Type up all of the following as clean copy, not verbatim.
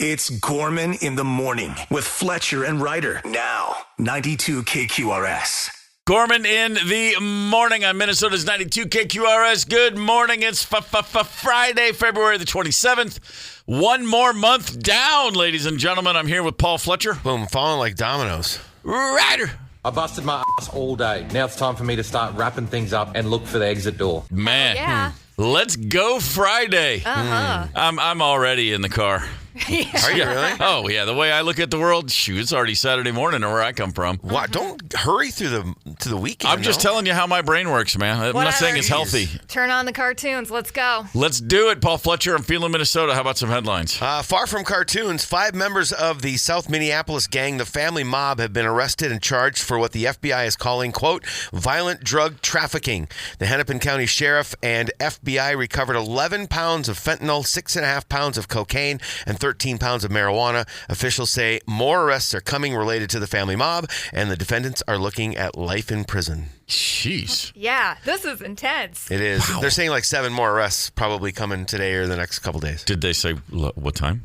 It's Gorman in the morning with Fletcher and Ryder. Now, 92 KQRS. Gorman in the morning on Minnesota's 92 KQRS. Good morning. It's Friday, February the 27th. One more month down, ladies and gentlemen. I'm here with Paul Fletcher. Boom, falling like dominoes. Ryder. I busted my ass all day. Now it's time for me to start wrapping things up and look for the exit door. Man, Yeah. Let's go Friday. I'm already in the car. Are you really? Oh, yeah. The way I look at the world, shoot, it's already Saturday morning where I come from. Wow, don't hurry through the weekend. I'm just telling you how my brain works, man. I'm not saying it's healthy. Turn on the cartoons. Let's go. Let's do it, Paul Fletcher. I'm feeling Minnesota. How about some headlines? Far from cartoons, 5 members of the South Minneapolis gang, the Family Mob, have been arrested and charged for what the FBI is calling, quote, violent drug trafficking. The Hennepin County Sheriff and FBI recovered 11 pounds of fentanyl, 6.5 pounds of cocaine, and 13 pounds of marijuana. Officials say more arrests are coming related to the Family Mob, and the defendants are looking at life in prison. Jeez. Yeah, this is intense. It is. Wow. They're saying like 7 more arrests probably coming today or the next couple days. Did they say what time?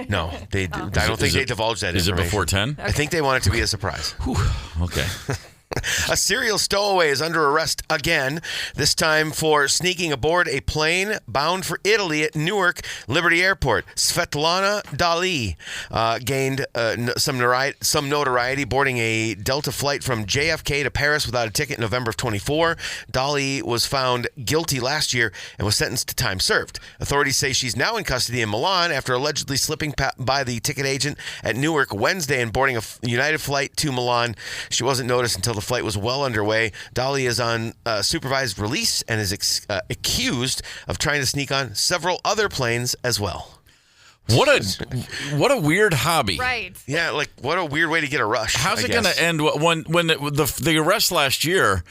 No, I don't think they divulged that Is it information. before 10? I think they want it to be a surprise. Okay. A serial stowaway is under arrest again, this time for sneaking aboard a plane bound for Italy at Newark Liberty Airport. Svetlana Dali gained some notoriety boarding a Delta flight from JFK to Paris without a ticket in November of 24. Dali was found guilty last year and was sentenced to time served. Authorities say she's now in custody in Milan after allegedly slipping by the ticket agent at Newark Wednesday and boarding a United flight to Milan. She wasn't noticed until the flight was well underway. Dali is on supervised release and is accused of trying to sneak on several other planes as well. What a weird hobby. Right. Yeah, like what a weird way to get a rush. How's it going to end when the arrest last year?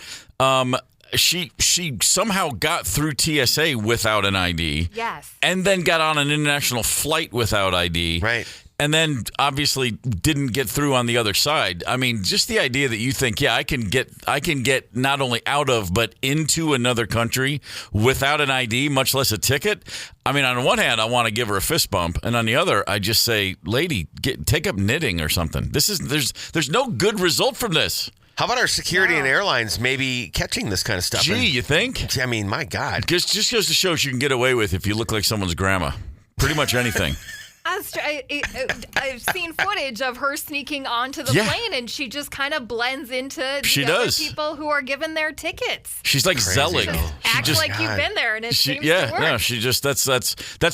She somehow got through TSA without an ID. Yes. And then got on an international flight without ID. Right. And then obviously didn't get through on the other side. I mean, just the idea that you think, yeah, I can get not only out of but into another country without an ID, much less a ticket. I mean, on one hand, I want to give her a fist bump, and on the other, I just say, lady, take up knitting or something. There's no good result from this. How about our security and airlines maybe catching this kind of stuff? Gee, you think? I mean, my God. Just goes to show what you can get away with if you look like someone's grandma. Pretty much anything. I've seen footage of her sneaking onto the plane, and she just kind of blends into the other people who are given their tickets. She's like Zelig. Act like you've been there, and it seems to work. No, she just that's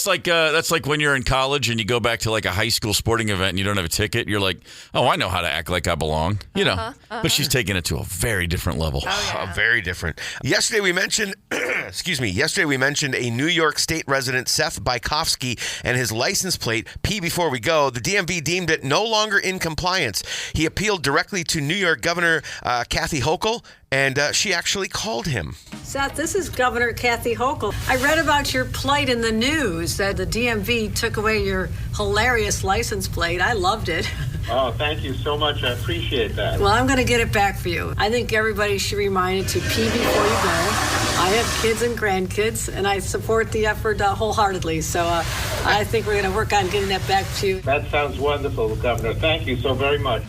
like when you're in college and you go back to like a high school sporting event and you don't have a ticket. You're like, oh, I know how to act like I belong, But she's taking it to a very different level. Oh, yeah. Very different. Yesterday we mentioned, a New York State resident, Seth Bykofsky, and his license plate. P before we go, the DMV deemed it no longer in compliance. He appealed directly to New York Governor Kathy Hochul, and she actually called him. Seth, this is Governor Kathy Hochul. I read about your plight in the news that the DMV took away your hilarious license plate. I loved it. Oh, thank you so much. I appreciate that. Well, I'm going to get it back for you. I think everybody should be reminded to pee before you go. I have kids and grandkids, and I support the effort wholeheartedly. So I think we're going to work on getting that back to you. That sounds wonderful, Governor. Thank you so very much.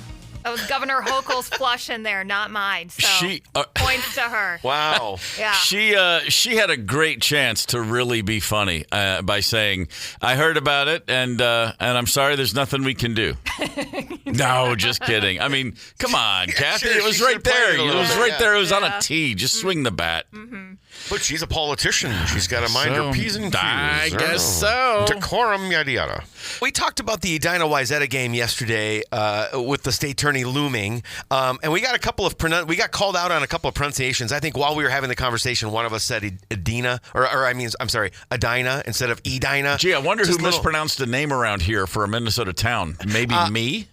That was Governor Hochul's flush in there, not mine. So points to her. Wow. Yeah. She had a great chance to really be funny by saying, "I heard about it, and I'm sorry. There's nothing we can do." No, just kidding. I mean, come on, Kathy. Sure, it was right there. It was right there. It was on a tee. Just swing the bat. Mm-hmm. But she's a politician. She's got to mind her P's and Q's. I guess so. Decorum, yada, yada. We talked about the Edina Wayzata game yesterday with the state attorney looming, and we got we got called out on a couple of pronunciations. I think while we were having the conversation, one of us said Edina, Edina instead of Edina. Gee, I wonder who mispronounced a name around here for a Minnesota town. Maybe me?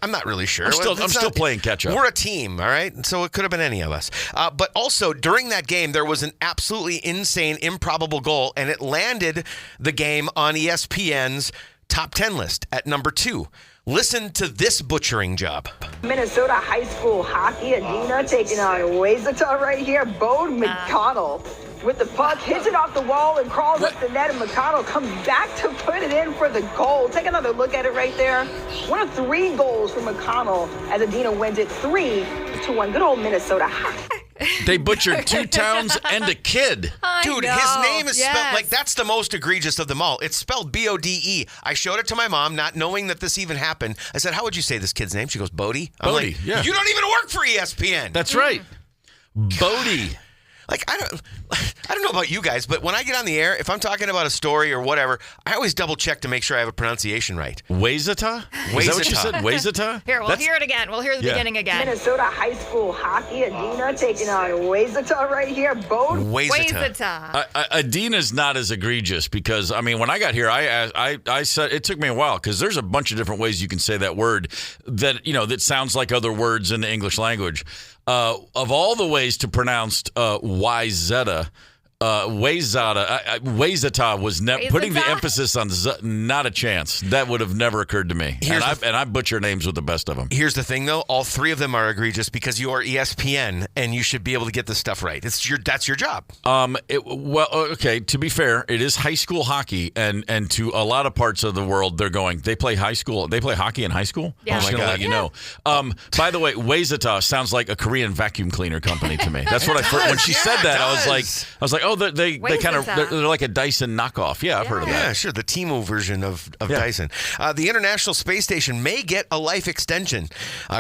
I'm not really sure. I'm still playing catch up. We're a team, all right? So it could have been any of us. But also, during that game, there was an absolutely insane, improbable goal, and it landed the game on ESPN's top 10 list at number 2. Listen to this butchering job. Minnesota high school hockey, Edina taking on Wayzata right here. Bode McConnell with the puck, hits it off the wall and crawls up the net, and McConnell comes back to put it in for the goal. Take another look at it right there. One of 3 goals for McConnell as Adina wins it 3-1. Good old Minnesota. They butchered 2 towns and a kid. Dude, his name is spelled like that's the most egregious of them all. It's spelled B-O-D-E. I showed it to my mom, not knowing that this even happened. I said, "How would you say this kid's name?" She goes, "Bodie." I'm like, yeah. You don't even work for ESPN. That's right. Bodie. Like, I don't know about you guys, but when I get on the air, if I'm talking about a story or whatever, I always double check to make sure I have a pronunciation right. Wayzata? Is that what you said? Wayzata? Here, we'll hear it again. We'll hear the beginning again. Minnesota high school hockey. Adina taking on Wayzata right here. Wayzata. Adina's not as egregious because, I mean, when I got here, I said it took me a while because there's a bunch of different ways you can say that word that, that sounds like other words in the English language. Of all the ways to pronounce Wayzata, Wayzata was putting the emphasis on not a chance. That would have never occurred to me. And I butcher names with the best of them. Here's the thing, though. All 3 of them are egregious because you are ESPN, and you should be able to get this stuff right. That's your job. Okay, to be fair, it is high school hockey, and to a lot of parts of the world, they play hockey in high school? Yeah. I'm just going to let you know. By the way, Wayzata sounds like a Korean vacuum cleaner company to me. That's what when she said that, I was like, oh, they kind of they're like a Dyson knockoff. Yeah, I've heard of that. Yeah, sure, the Temu version of Dyson. The International Space Station may get a life extension.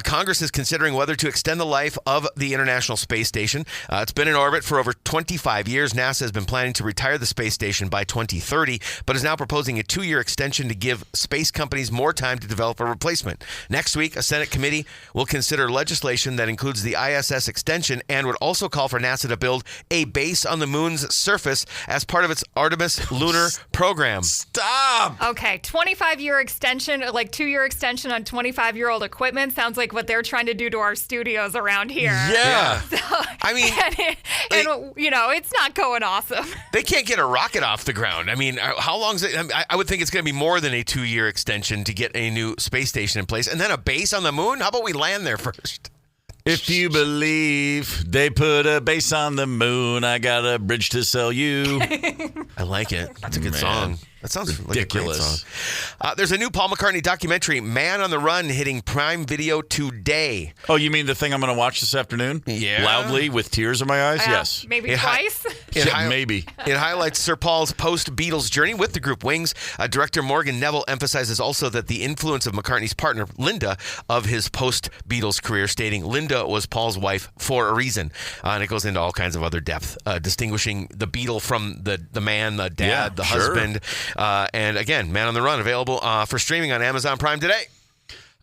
Congress is considering whether to extend the life of the International Space Station. It's been in orbit for over 25 years. NASA has been planning to retire the space station by 2030, but is now proposing a 2-year extension to give space companies more time to develop a replacement. Next week, a Senate committee will consider legislation that includes the ISS extension and would also call for NASA to build a base on the moon's surface as part of its Artemis lunar program. Stop! Okay, 25-year extension, like 2-year extension on 25-year-old equipment sounds like what they're trying to do to our studios around here. Yeah. So, I mean, it's not going awesome. They can't get a rocket off the ground. I mean, how long is it? I would think it's going to be more than a 2-year extension to get a new space station in place. And then a base on the moon? How about we land there first? If you believe they put a base on the moon, I got a bridge to sell you. I like it. That's a good song. That sounds ridiculous. Like a great song. There's a new Paul McCartney documentary, Man on the Run, hitting Prime Video today. Oh, you mean the thing I'm going to watch this afternoon? Yeah. Loudly with tears in my eyes? Yes. Maybe twice? Maybe. It highlights Sir Paul's post-Beatles journey with the group Wings. Director Morgan Neville emphasizes also that the influence of McCartney's partner, Linda, of his post-Beatles career, stating Linda was Paul's wife for a reason. And it goes into all kinds of other depth, distinguishing the Beatle from the man, the dad, the husband. And again, Man on the Run, available for streaming on Amazon Prime today.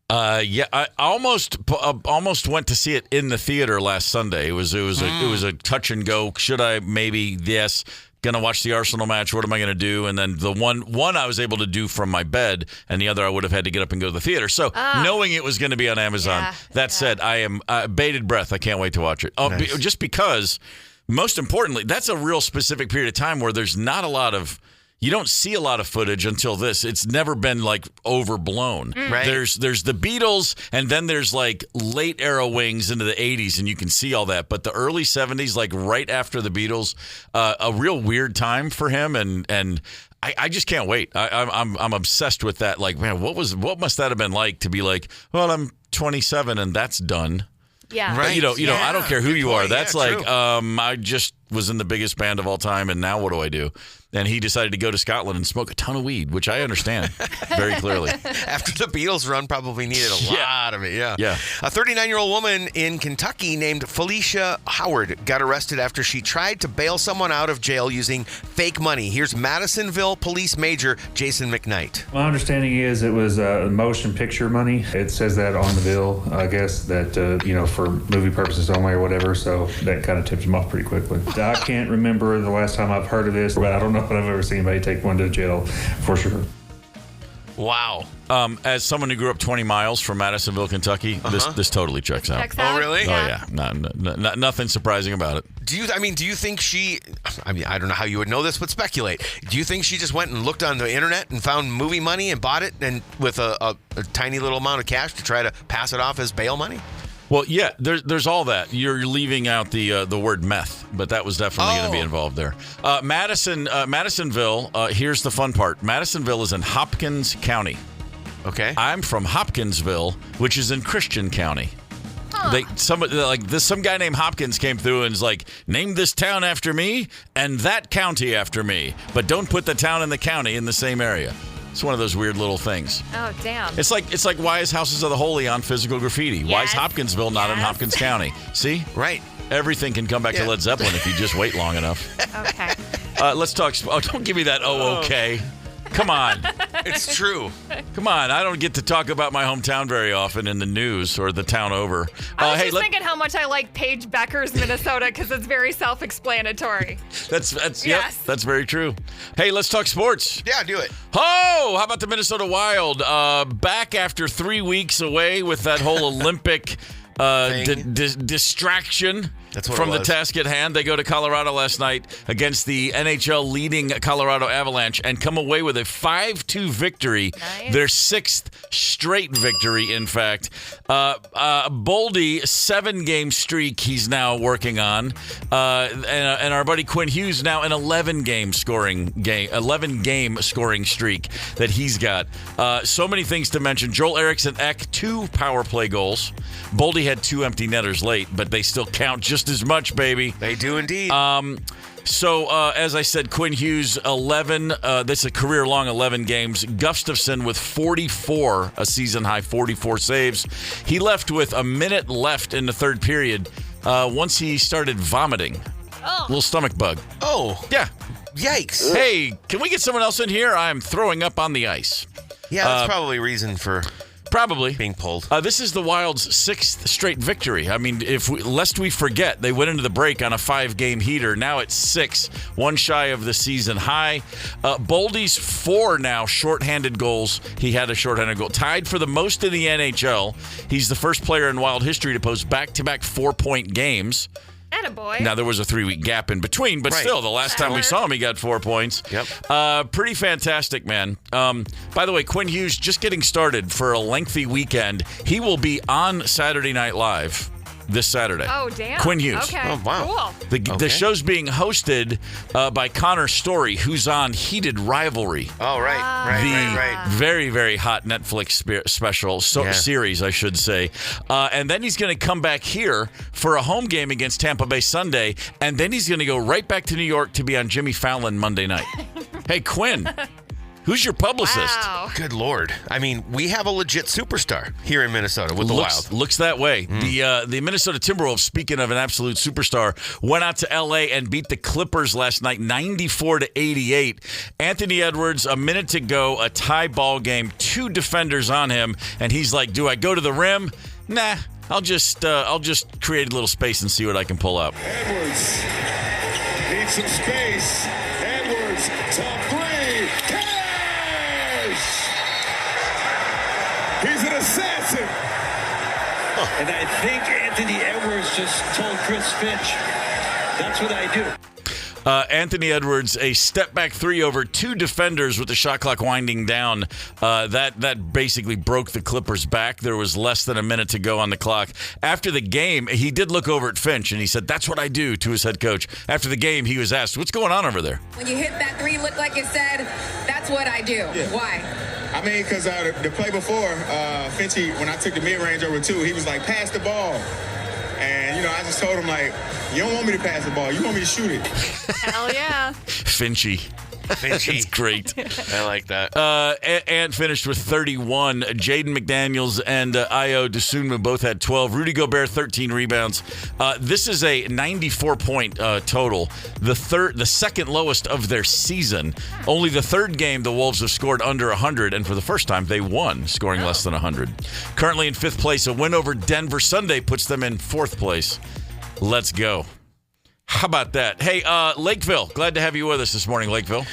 I almost went to see it in the theater last Sunday. It was a touch and go. Should I? Maybe yes. Gonna watch the Arsenal match. What am I gonna do? And then the one I was able to do from my bed, and the other I would have had to get up and go to the theater. So knowing it was going to be on Amazon, said, I am bated breath. I can't wait to watch it. Nice. Just because, most importantly, that's a real specific period of time where there's not a lot of. You don't see a lot of footage until this. It's never been like overblown. Right. There's the Beatles, and then there's like late era Wings into the 80s, and you can see all that. But the early 70s, like right after the Beatles, a real weird time for him, and I just can't wait. I'm obsessed with that. Like, man, what must that have been like to be like, well, I'm 27 and that's done. Yeah. Right. You know, I don't care who you are. That's like, true. I just was in the biggest band of all time, and now what do? And he decided to go to Scotland and smoke a ton of weed, which I understand very clearly. After the Beatles run, probably needed a lot of it, yeah. A 39-year-old woman in Kentucky named Felicia Howard got arrested after she tried to bail someone out of jail using fake money. Here's Madisonville Police Major Jason McKnight. My understanding is it was motion picture money. It says that on the bill, I guess, that, for movie purposes only or whatever, so that kind of tipped him off pretty quickly. I can't remember the last time I've heard of this, but I don't know if I've ever seen anybody take one to jail for sure. Wow. As someone who grew up 20 miles from Madisonville, Kentucky, this totally checks out. Oh, really? Yeah. Oh, yeah. Nothing surprising about it. Do you think she, I don't know how you would know this, but speculate. Do you think she just went and looked on the internet and found movie money and bought it and with a tiny little amount of cash to try to pass it off as bail money? Well, yeah, there's all that. You're leaving out the word meth, but that was definitely going to be involved there. Madisonville, here's the fun part. Madisonville is in Hopkins County. Okay. I'm from Hopkinsville, which is in Christian County. Some guy named Hopkins came through and was like, name this town after me and that county after me, but don't put the town and the county in the same area. It's one of those weird little things. Oh, damn. It's like why is Houses of the Holy on physical graffiti? Yes. Why is Hopkinsville not in Hopkins County? See? Right. Everything can come back to Led Zeppelin if you just wait long enough. Okay. Let's talk. Don't give me that. Okay. Come on. It's true. Come on. I don't get to talk about my hometown very often in the news or the town over. I was thinking how much I like Paige Becker's Minnesota because it's very self-explanatory. That's very true. Hey, let's talk sports. Yeah, do it. Oh, how about the Minnesota Wild? Back after 3 weeks away with that whole Olympic distraction from the task at hand. They go to Colorado last night against the NHL leading Colorado Avalanche and come away with a 5-2 victory. Nice. Their 6th straight victory, in fact. Boldy, 7-game streak he's now working on. And our buddy Quinn Hughes now an 11-game scoring streak that he's got. So many things to mention. Joel Eriksson Ek, 2 power play goals. Boldy had 2 empty netters late, but they still count just as much, baby. They do indeed. So, as I said, Quinn Hughes, 11. That's a career-long 11 games. Gustafsson with 44, a season-high 44 saves. He left with a minute left in the third period once he started vomiting. Oh. Little stomach bug. Oh. Yeah. Yikes. Hey, can we get someone else in here? I'm throwing up on the ice. Yeah, that's probably a reason for... Probably. Being pulled. This is the Wild's 6th straight victory. I mean, lest we forget, they went into the break on a 5-game heater. Now it's 6, one shy of the season high. Boldy's 4 now shorthanded goals. He had a shorthanded goal. Tied for the most in the NHL. He's the first player in Wild history to post back-to-back 4-point games. Attaboy. Now, there was a 3-week gap in between, but still, the last time we saw him, he got 4 points. Yep. Pretty fantastic, man. By the way, Quinn Hughes just getting started for a lengthy weekend. He will be on Saturday Night Live this Saturday. Oh, damn. Quinn Hughes. Okay. Oh, wow. Cool. The show's being hosted by Connor Story, who's on Heated Rivalry. Oh, right. Right. Very, very hot Netflix special, series, I should say. And then he's going to come back here for a home game against Tampa Bay Sunday, and then he's going to go right back to New York to be on Jimmy Fallon Monday night. Hey, Quinn. Who's your publicist? Wow. Good Lord. I mean, we have a legit superstar here in Minnesota with the Wild. Looks that way. The Minnesota Timberwolves, speaking of an absolute superstar, went out to L.A. and beat the Clippers last night 94-88. Anthony Edwards, a minute to go, a tie ball game, 2 defenders on him, and he's like, do I go to the rim? Nah, I'll just create a little space and see what I can pull up. Edwards needs some space. Edwards, top 3. He's an assassin. And I think Anthony Edwards just told Chris Finch, that's what I do. Anthony Edwards, a step-back 3 over 2 defenders with the shot clock winding down. That basically broke the Clippers' back. There was less than a minute to go on the clock. After the game, he did look over at Finch, and he said, that's what I do, to his head coach. After the game, he was asked, what's going on over there? When you hit that 3, look like you said, that's what I do. Yeah. Why? I mean, because the play before, Finchy, when I took the mid-range over 2, he was like, pass the ball. And, I just told him, like, you don't want me to pass the ball. You want me to shoot it. Hell yeah. Finchy. It's great. I like that. And finished with 31. Jaden McDaniels and Ayo Dosunmu both had 12. Rudy Gobert, 13 rebounds. This is a 94-point total. The second lowest of their season. Only the third game the Wolves have scored under 100, and for the first time they won, scoring less than 100. Currently in 5th place, a win over Denver Sunday puts them in 4th place. Let's go. How about that? Hey, Lakeville, glad to have you with us this morning, Lakeville.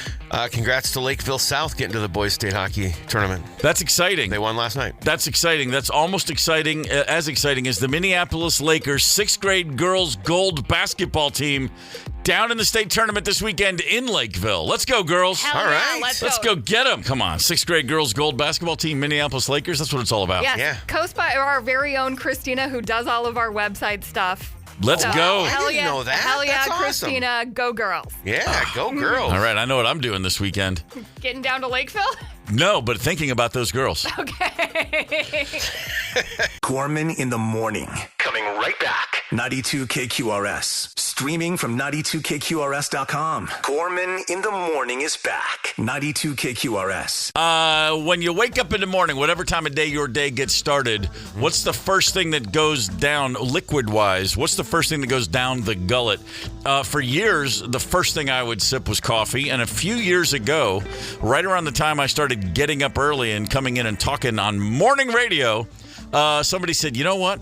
Congrats to Lakeville South getting to the boys' state hockey tournament. That's exciting. They won last night. That's exciting. That's almost exciting, as exciting as the Minneapolis Lakers 6th grade girls gold basketball team Down in the state tournament this weekend in Lakeville. Let's go, girls. Hell all right. Yeah, Let's go get them. Come on. 6th grade girls gold basketball team, Minneapolis Lakers. That's what it's all about. Yes. Yeah. Coached by our very own Christina, who does all of our website stuff. Let's go. I didn't know that. Hell yeah, That's awesome. Christina. Go girls. Yeah, go girls. All right, I know what I'm doing this weekend. Getting down to Lakeville? No, but thinking about those girls. Okay. Gorman in the morning. Coming right back. 92 KQRS. Streaming from 92KQRS.com. Gorman in the morning is back. 92 KQRS. When you wake up in the morning, whatever time of day your day gets started, what's the first thing that goes down liquid-wise? What's the first thing that goes down the gullet? For years, the first thing I would sip was coffee. And a few years ago, right around the time I started getting up early and coming in and talking on morning radio, somebody said, you know what?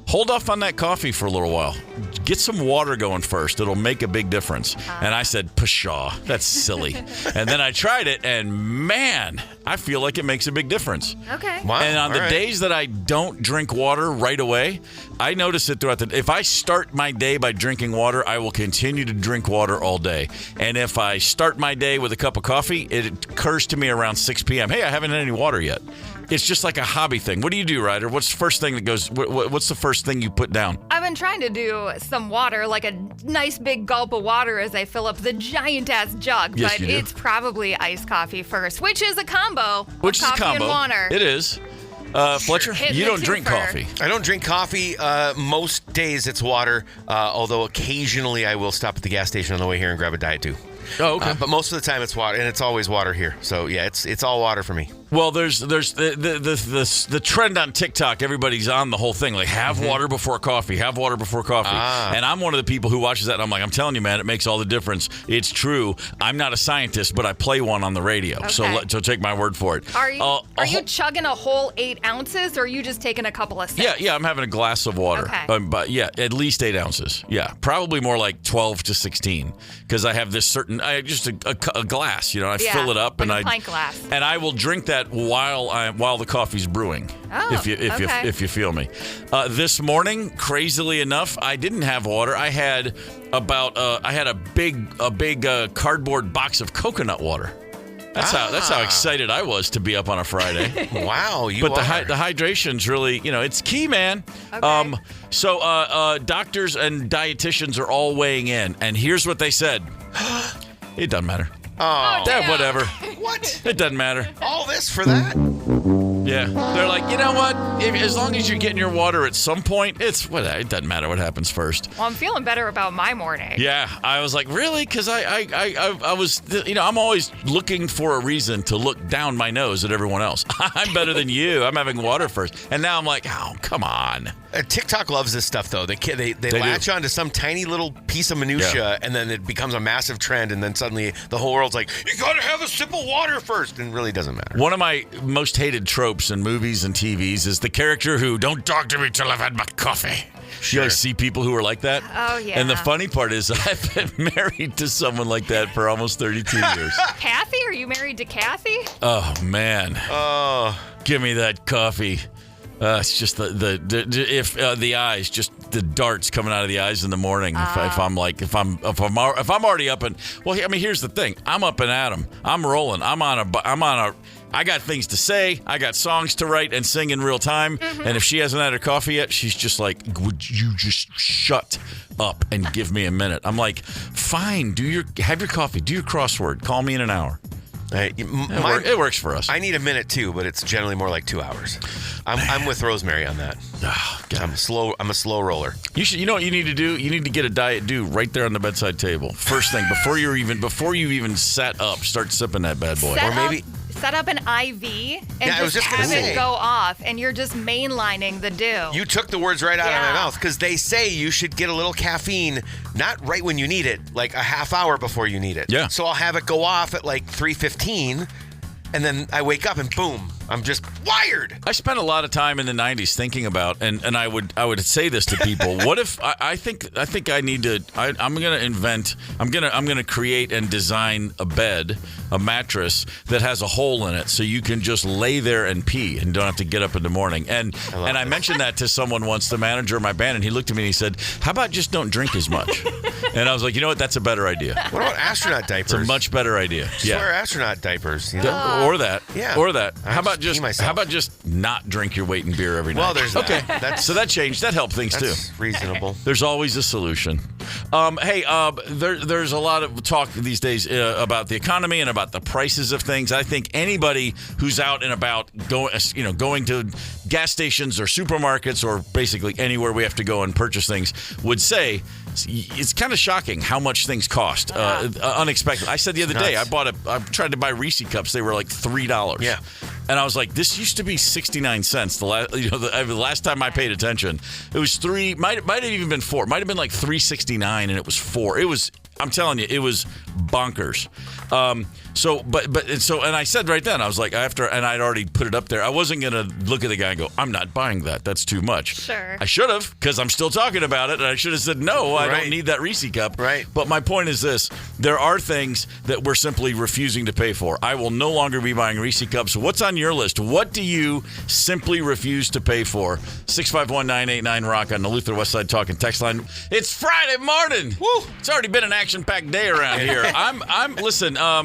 Hold off on that coffee for a little while. Get some water going first. It'll make a big difference. And I said, pshaw, that's silly. And then I tried it, and man, I feel like it makes a big difference. Okay. Wow. And on the days that I don't drink water right away, I notice it throughout the. If I start my day by drinking water, I will continue to drink water all day. And if I start my day with a cup of coffee, it occurs to me around 6 p.m. Hey, I haven't had any water yet. It's just like a hobby thing. What do you do, Ryder? What's the first thing that goes? What's the first thing you put down? I've been trying to do some water, like a nice big gulp of water as I fill up the giant-ass jug. Yes, but you do. it's probably iced coffee first, which is a combo Which of is a coffee combo. and water. It is. Fletcher, Hit you the don't drink twofer. coffee. I don't drink coffee. Most days it's water, although occasionally I will stop at the gas station on the way here and grab a Diet Dew. Oh, okay. But most of the time it's water, and it's always water here. So yeah, it's all water for me. Well, there's the trend on TikTok. Everybody's on the whole thing, like have water before coffee, have water before coffee. And I'm one of the people who watches that, and I'm like, I'm telling you, man, it makes all the difference. It's true. I'm not a scientist, but I play one on the radio, Okay. so take my word for it. Are you chugging a whole 8 ounces, or are you just taking a couple of sips? Yeah, I'm having a glass of water. Okay. But yeah, at least 8 ounces. Yeah, probably more like 12 to 16, because I have this certain, just a glass. I fill it up, like and a pint glass. and I will drink that while the coffee's brewing. Oh, if you feel me. This morning, crazily enough, I didn't have water. I had a big cardboard box of coconut water. That's how excited I was to be up on a Friday. Wow, But the hydration's really, it's key, man. Okay. So doctors and dietitians are all weighing in, and here's what they said. It doesn't matter. Oh, Yeah, whatever. what? It doesn't matter. All this for that? Yeah, they're like, you know what? As long as you're getting your water at some point, it doesn't matter what happens first. Well, I'm feeling better about my morning. Yeah, I was like, really? Because I was, I'm always looking for a reason to look down my nose at everyone else. I'm better than you. I'm having water first, and now I'm like, oh, come on. TikTok loves this stuff, though. They latch onto some tiny little piece of minutia, and then it becomes a massive trend, and then suddenly the whole world's like, you gotta have a sip of water first, and it really doesn't matter. One of my most hated tropes in movies and TVs is the character who, don't talk to me till I've had my coffee. Sure. You guys see people who are like that? Oh, yeah. And the funny part is I've been married to someone like that for almost 32 years. Kathy? Are you married to Kathy? Oh, man. Oh. Give me that coffee. It's just the eyes, just the darts coming out of the eyes in the morning. If I'm already up and here's the thing. I'm up and at 'em. I'm rolling. I got things to say. I got songs to write and sing in real time. Mm-hmm. And if she hasn't had her coffee yet, she's just like, would you just shut up and give me a minute? I'm like, fine. Have your coffee. Do your crossword. Call me in an hour. It works for us. I need a minute too, but it's generally more like 2 hours. I'm with Rosemary on that. Oh, I'm a slow roller. You know what you need to do? You need to get a Diet Dew right there on the bedside table. First thing, before you even sat up, start sipping that bad boy. Set up an IV and just have it go off, and you're just mainlining the dew. You took the words right out of my mouth, because they say you should get a little caffeine, not right when you need it, like a half hour before you need it. Yeah. So I'll have it go off at like 3:15, and then I wake up and boom, I'm just wired. I spent a lot of time in the 90s thinking about, and I would say this to people. What if I think I need to? I'm gonna create and design a bed, a mattress that has a hole in it, so you can just lay there and pee and don't have to get up in the morning. And I mentioned that to someone once, the manager of my band, and he looked at me and he said, "How about just don't drink as much?" And I was like, you know what? That's a better idea. What about astronaut diapers? It's a much better idea. Just wear astronaut diapers. You know? Or that. Yeah. Or that. How about myself. just not drink your weight in beer every night? Well, there's okay. that. So that changed. That helped things too. Reasonable. There's always a solution. There's a lot of talk these days about the economy and about the prices of things. I think anybody who's out and about going to gas stations or supermarkets or basically anywhere we have to go and purchase things would say it's kind of shocking how much things cost. Unexpected. I said the other day I tried to buy Reese cups. They were like $3. Yeah. And I was like, this used to be 69 cents. The last time I paid attention, it was $3. Might have even been $4. Might have been like $3.69, and it was $4. It was. I'm telling you, it was bonkers. And I said right then, I was like, and I'd already put it up there. I wasn't going to look at the guy and go, I'm not buying that. That's too much. Sure. I should have, because I'm still talking about it. And I should have said, no, I don't need that Reese cup. Right. But my point is this. There are things that we're simply refusing to pay for. I will no longer be buying Reese cups. What's on your list? What do you simply refuse to pay for? 651-989-ROCK on the Luther Westside Talking text line. It's Friday morning. Woo! It's already been an action-packed day around here. Listen, I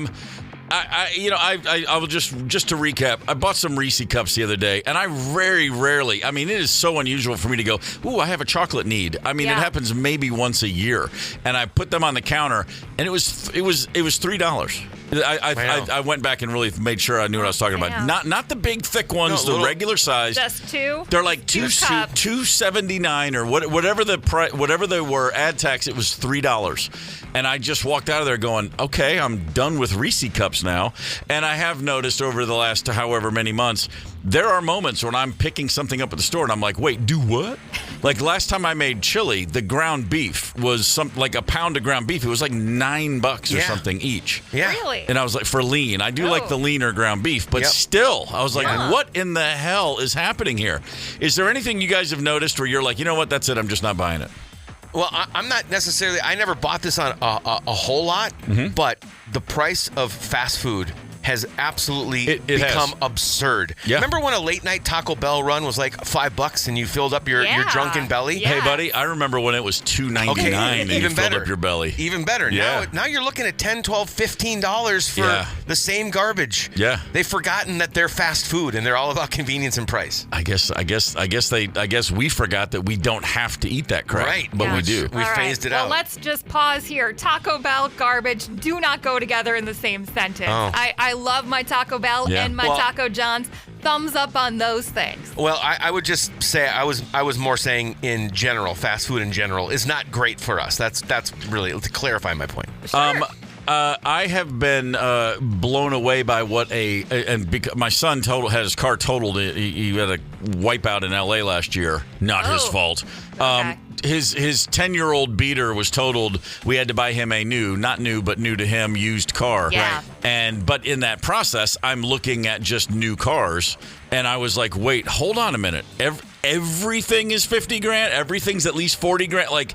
will just to recap, I bought some Reese cups the other day, and I very rarely, it is so unusual for me to go, ooh, I have a chocolate need. It happens maybe once a year, and I put them on the counter, and it was $3. I went back and really made sure I knew what I was talking about. Not the big thick ones, the regular size. Just two. They're like $2.79 or whatever they were. Add tax, it was $3. And I just walked out of there going, okay, I'm done with Reese cups now. And I have noticed over the last however many months, there are moments when I'm picking something up at the store and I'm like, wait, do what? Like last time I made chili, the ground beef was like a pound of ground beef. It was like $9 or something each. Yeah. Really? And I was like, for lean. I do like the leaner ground beef, but still, I was like, what in the hell is happening here? Is there anything you guys have noticed where you're like, you know what, that's it, I'm just not buying it? Well, I'm not necessarily, I never bought this on a whole lot, but the price of fast food has absolutely become absurd. Yeah. Remember when a late night Taco Bell run was like $5 and you filled up your drunken belly? Hey, buddy, I remember when it was $2.99 and you filled up your belly. Even better. Yeah. Now you're looking at $10, $12, $15 for the same garbage. Yeah. They've forgotten that they're fast food and they're all about convenience and price. I guess we forgot that we don't have to eat that crap. Right. But we do. We phased it out. Well, let's just pause here. Taco Bell, garbage do not go together in the same sentence. Oh. I love my Taco Bell and my Taco John's. Thumbs up on those things. Well, I would just say I was more saying in general, fast food in general is not great for us. That's really to clarify my point. Sure. I have been blown away by what my son had his car totaled. He had a wipeout in L.A. last year. Not his fault. Okay. His 10-year-old beater was totaled. We had to buy him a not new, but new to him, used car. Yeah. Right. But in that process, I'm looking at just new cars, and I was like, wait, hold on a minute. Everything is $50,000. Everything's at least $40,000. Like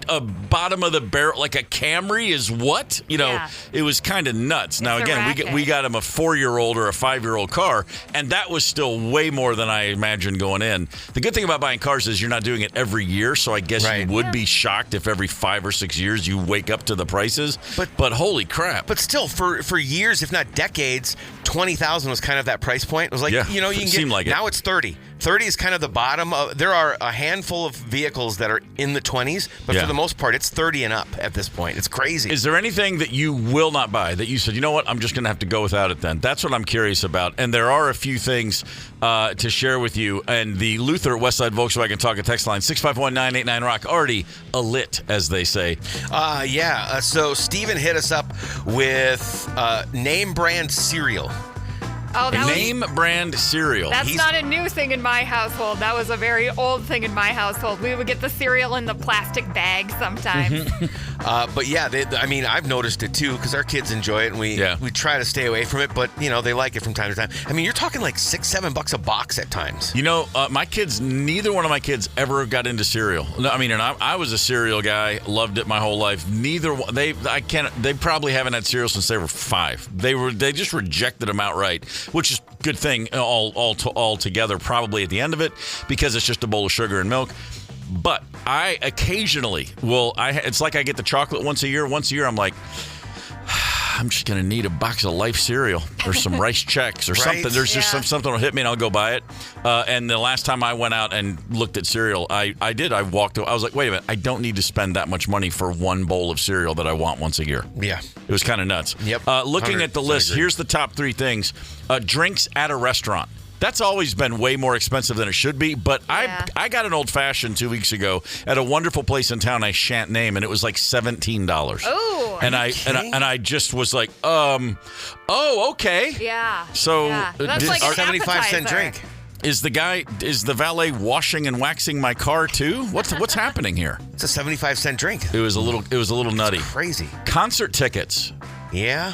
a bottom of the barrel, like a Camry is what? It was kind of nuts. Now again, we got him a 4-year-old or a 5-year-old car, and that was still way more than I imagined going in. The good thing about buying cars is you're not doing it every year, so I guess you would be shocked if every 5 or 6 years you wake up to the prices. But holy crap! But still, for years, if not decades, $20,000 was kind of that price point. It was like you can get. Like now it's $30,000. 30 is kind of the bottom. There are a handful of vehicles that are in the 20s, but for the most part, it's 30 and up at this point. It's crazy. Is there anything that you will not buy that you said, you know what, I'm just going to have to go without it then? That's what I'm curious about. And there are a few things to share with you. And the Luther Westside Volkswagen Talk and Text line, 651-989-ROCK, already lit, as they say. So Steven hit us up with name brand cereal Oh, Name brand cereal. That's not a new thing in my household. That was a very old thing in my household. We would get the cereal in the plastic bag sometimes. But yeah, I've noticed it too because our kids enjoy it and we try to stay away from it, but they like it from time to time. I mean, you're talking like $6-7 a box at times. My kids, neither one of my kids ever got into cereal. I mean, and I was a cereal guy, loved it my whole life. Neither one, they probably haven't had cereal since they were 5. They just rejected them outright, which is a good thing all together probably at the end of it because it's just a bowl of sugar and milk. But I occasionally it's like I get the chocolate once a year. Once a year, I'm like, I'm just going to need a box of Life cereal or some Rice Chex or something. There's just something will hit me and I'll go buy it. And the last time I went out and looked at cereal, I walked away. I was like, wait a minute, I don't need to spend that much money for one bowl of cereal that I want once a year. Yeah. It was kind of nuts. Yep. Looking at the list, here's the top 3 things. Drinks at a restaurant. That's always been way more expensive than it should be, but I got an old-fashioned 2 weeks ago at a wonderful place in town I shan't name, and it was like $17. Oh, and I just was like, okay. Yeah. So that's like our 75-cent drink. Is the valet washing and waxing my car too? What's happening here? It's a 75-cent drink. It was a little nutty. It's crazy. Concert tickets. Yeah.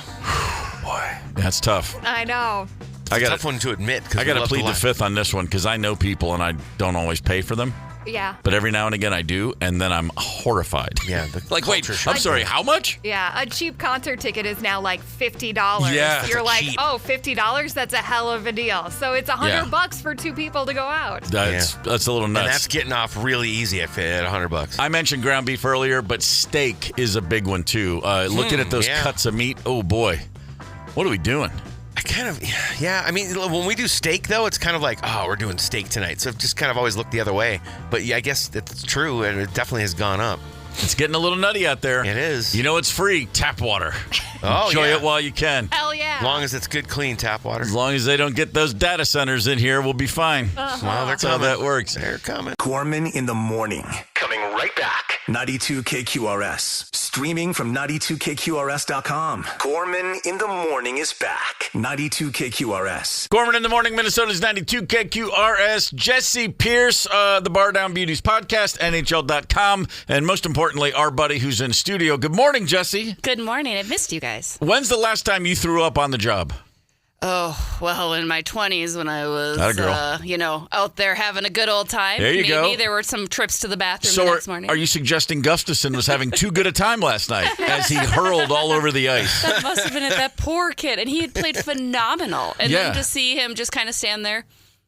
Boy, that's tough. I know. It's a tough one to admit. I got to plead the fifth on this one because I know people and I don't always pay for them. Yeah. But every now and again I do, and then I'm horrified. Yeah. Wait, I'm sorry, how much? Yeah, a cheap concert ticket is now like $50. Yeah. You're like, cheap. $50? That's a hell of a deal. So it's $100 for 2 people to go out. That's a little nuts. And that's getting off really easy at $100. I mentioned ground beef earlier, but steak is a big one too. Looking at those cuts of meat, oh boy. What are we doing? I mean, when we do steak, though, it's kind of like, we're doing steak tonight. So I've just kind of always looked the other way. But yeah, I guess that's true, and it definitely has gone up. It's getting a little nutty out there. It is. It's free. Tap water. Oh, Enjoy it while you can. Hell yeah. As long as it's good, clean tap water. As long as they don't get those data centers in here, we'll be fine. Well, that's how that works. They're coming. Gorman in the morning. Coming right back. 92 KQRS. Streaming from 92KQRS.com. Gorman in the morning is back. 92 KQRS. Gorman in the morning, Minnesota's 92 KQRS. Jessi Pierce, the Bar Down Beauties podcast, NHL.com, and most importantly, our buddy who's in studio. Good morning, Jessi. Good morning. I've missed you guys. When's the last time you threw up on the job? Oh, well, in my 20s when I was, out there having a good old time. There you go. Maybe there were some trips to the bathroom the next morning. Are you suggesting Gustafson was having too good a time last night as he hurled all over the ice? That must have been that poor kid. And he had played phenomenal. And then to see him just kind of stand there,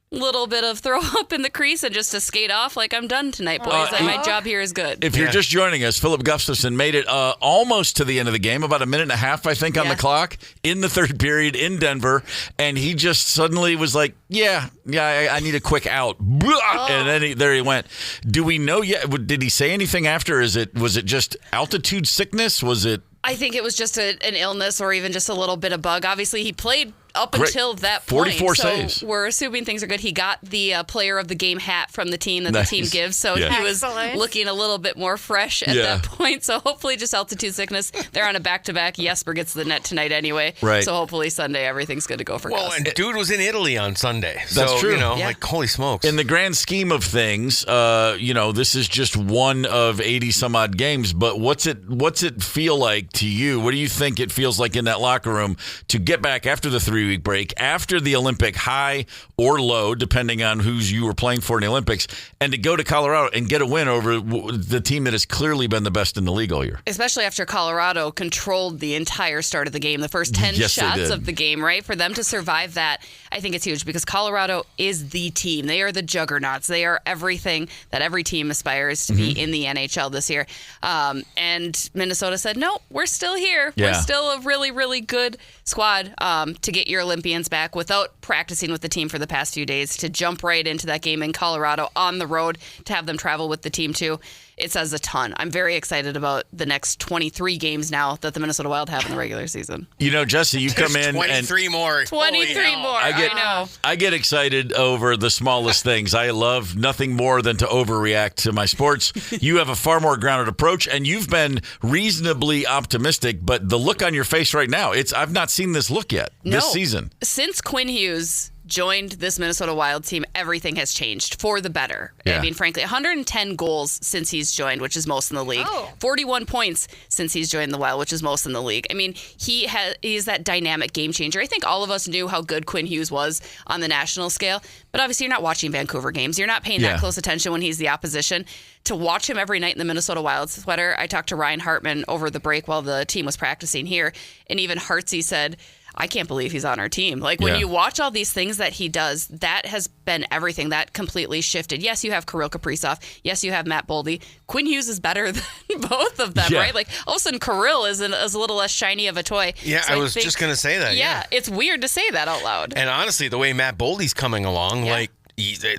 little bit of throw up in the crease and just to skate off like I'm done tonight, boys. My job here is good. If you're just joining us, Philip Gustafson made it almost to the end of the game, about a minute and a half, I think, on the clock in the third period in Denver, and he just suddenly was like, I need a quick out. And then there he went. Do we know yet? Did he say anything after? Was it just altitude sickness? Was it? I think it was just an illness or even just a little bit of bug. Obviously, he played up until that point. 44 saves. So we're assuming things are good. He got the player of the game hat from the team that the team gives. So he was looking a little bit more fresh at that point. So hopefully just altitude sickness. They're on a back-to-back. Jesper gets the net tonight anyway. Right. So hopefully Sunday everything's good to go for Gus. Well, and dude was in Italy on Sunday. That's true. Like, holy smokes. In the grand scheme of things, this is just one of 80-some-odd games. But what's it feel like to you? What do you think it feels like in that locker room to get back after the 3-week break, after the Olympic high or low, depending on who you were playing for in the Olympics, and to go to Colorado and get a win over the team that has clearly been the best in the league all year? Especially after Colorado controlled the entire start of the game, the first 10 shots of the game, right? For them to survive that, I think it's huge because Colorado is the team. They are the juggernauts. They are everything that every team aspires to be in the NHL this year. And Minnesota said, no, we're still here. Yeah. We're still a really, really good squad to get your Olympians back without practicing with the team for the past few days, to jump right into that game in Colorado on the road, to have them travel with the team too. It says a ton. I'm very excited about the next 23 games now that the Minnesota Wild have in the regular season. Jessi, you come in 23 more. 23 more. I know. I get excited over the smallest things. I love nothing more than to overreact to my sports. You have a far more grounded approach, and you've been reasonably optimistic, but the look on your face right now, I've not seen this look yet. No, this season. season. Since Quinn Hughes joined this Minnesota Wild team, everything has changed for the better. Yeah. I mean, frankly, 110 goals since he's joined, which is most in the league. 41 points since he's joined the Wild, which is most in the league. I mean, he's that dynamic game changer. I think all of us knew how good Quinn Hughes was on the national scale, but obviously you're not watching Vancouver games. You're not paying that close attention when he's the opposition. To watch him every night in the Minnesota Wild sweater, I talked to Ryan Hartman over the break while the team was practicing here, and even Hartsey said, I can't believe he's on our team. Like, when you watch all these things that he does, that has been everything. That completely shifted. Yes, you have Kirill Kaprizov. Yes, you have Matt Boldy. Quinn Hughes is better than both of them, right? Like, all of a sudden, Kirill is a little less shiny of a toy. Yeah, so I was just going to say that. Yeah, it's weird to say that out loud. And honestly, the way Matt Boldy's coming along, like,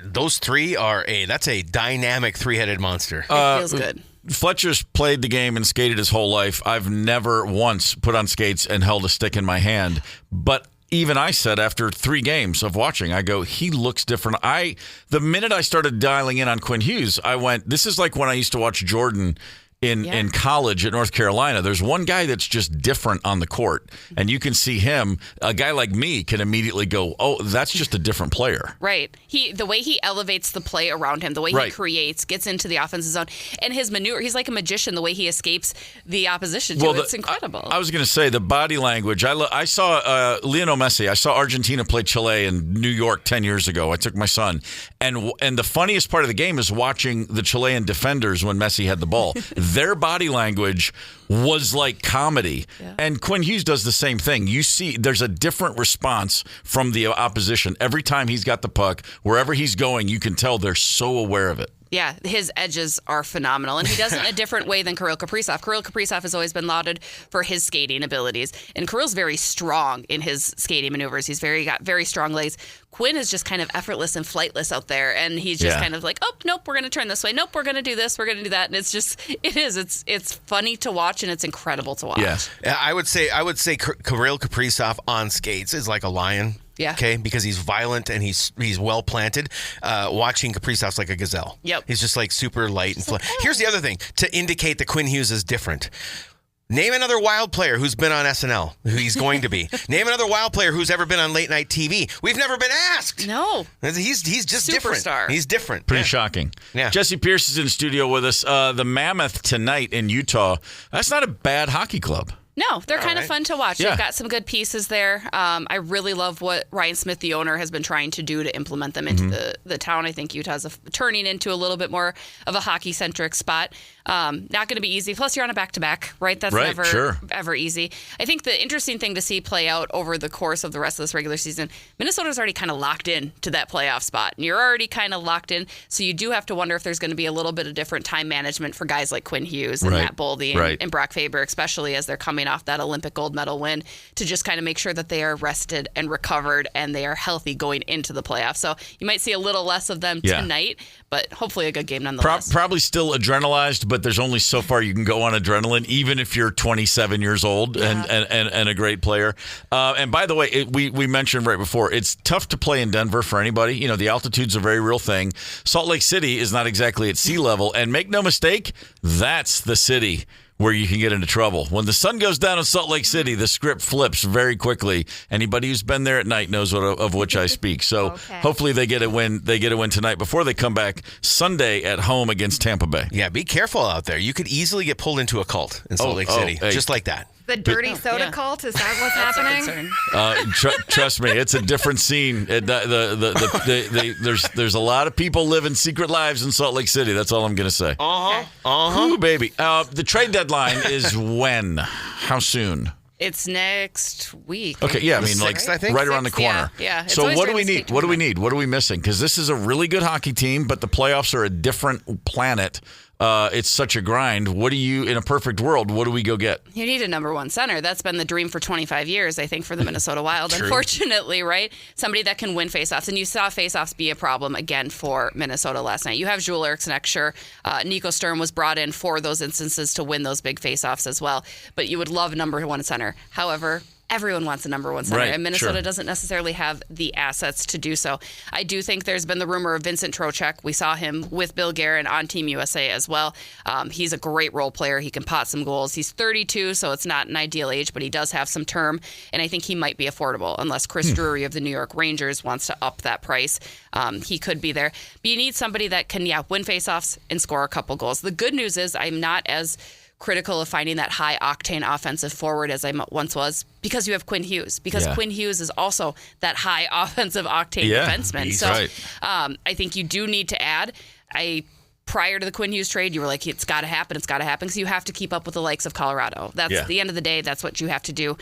those three that's a dynamic three-headed monster. It feels good. Fletcher's played the game and skated his whole life. I've never once put on skates and held a stick in my hand. But even I said after 3 games of watching, I go, he looks different. The minute I started dialing in on Quinn Hughes, I went, this is like when I used to watch Jordan in college at North Carolina. There's one guy that's just different on the court, and you can see him. A guy like me can immediately go, oh, that's just a different player. Right. The way he elevates the play around him, the way he creates, gets into the offensive zone, and his maneuver, he's like a magician, the way he escapes the opposition to it's incredible. I was going to say the body language. I saw Lionel Messi. I saw Argentina play Chile in New York 10 years ago. I took my son, and the funniest part of the game is watching the Chilean defenders when Messi had the ball. Their body language was like comedy. Yeah. And Quinn Hughes does the same thing. You see there's a different response from the opposition. Every time he's got the puck, wherever he's going, you can tell they're so aware of it. Yeah, his edges are phenomenal, and he does it in a different way than Kirill Kaprizov. Kirill Kaprizov has always been lauded for his skating abilities, and Kirill's very strong in his skating maneuvers. He's got very strong legs. Quinn is just kind of effortless and flightless out there, and he's just kind of like, oh, nope, we're going to turn this way. Nope, we're going to do this. We're going to do that. And it's funny to watch, and it's incredible to watch. Yeah, I would say Kirill Kaprizov on skates is like a lion. Yeah. Okay, because he's violent and he's well planted. Watching Kaprizov's like a gazelle. Yep. He's just like super light and Here's the other thing to indicate that Quinn Hughes is different. Name another Wild player who's been on SNL, who he's going to be. Name another Wild player who's ever been on late night TV. We've never been asked. No. He's just Superstar. Different. He's different. Pretty shocking. Yeah. Jessi Pierce is in studio with us. The Mammoth tonight in Utah. That's not a bad hockey club. No, they're kind of fun to watch. Yeah. They've got some good pieces there. I really love what Ryan Smith, the owner, has been trying to do to implement them into the town. I think Utah's turning into a little bit more of a hockey-centric spot. Not going to be easy. Plus, you're on a back-to-back, right? That's ever easy. I think the interesting thing to see play out over the course of the rest of this regular season, Minnesota's already kind of locked in to that playoff spot. And you're already kind of locked in, so you do have to wonder if there's going to be a little bit of different time management for guys like Quinn Hughes and Matt Boldy and Brock Faber, especially as they're coming off that Olympic gold medal win, to just kind of make sure that they are rested and recovered and they are healthy going into the playoffs. So you might see a little less of them tonight, but hopefully a good game nonetheless. Probably still adrenalized, but there's only so far you can go on adrenaline, even if you're 27 years old and a great player. And by the way, we mentioned right before, it's tough to play in Denver for anybody. You know, the altitude's a very real thing. Salt Lake City is not exactly at sea level, and make no mistake, that's the city where you can get into trouble. When the sun goes down in Salt Lake City, the script flips very quickly. Anybody who's been there at night knows of which I speak. So hopefully they get a win. They get a win tonight before they come back Sunday at home against Tampa Bay. Yeah, be careful out there. You could easily get pulled into a cult in Salt Lake City, just like that. The dirty soda cult? Is that what's happening? Trust me, it's a different scene. There's a lot of people living secret lives in Salt Lake City. That's all I'm going to say. Ooh, baby. The trade deadline is when? How soon? It's next week. Okay, yeah, I mean, like 6th, I think? right around the corner. Yeah. So what do we need? What do we need? What are we missing? Because this is a really good hockey team, but the playoffs are a different planet. It's such a grind. What do you, in a perfect world, what do we go get? You need a number one center. That's been the dream for 25 years, I think, for the Minnesota Wild. Unfortunately, right? Somebody that can win faceoffs. And you saw faceoffs be a problem again for Minnesota last night. You have Joel Eriksson Eksjö. Nico Sturm was brought in for those instances to win those big faceoffs as well. But you would love a number one center. However, everyone wants a number one center, Right, and Minnesota sure. doesn't necessarily have the assets to do so. I do think there's been the rumor of Vincent Trocheck. We saw him with Bill Guerin on Team USA as well. He's a great role player. He can pot some goals. He's 32, so it's not an ideal age, but he does have some term, and I think he might be affordable unless Chris Drury of the New York Rangers wants to up that price. He could be there. But you need somebody that can, win faceoffs and score a couple goals. The good news is I'm not as critical of finding that high-octane offensive forward as I once was, because you have Quinn Hughes. Because Quinn Hughes is also that high offensive octane defenseman. He's so right. I think you do need to add. Prior to the Quinn Hughes trade, you were like, it's got to happen, because you have to keep up with the likes of Colorado. That's at the end of the day, that's what you have to do.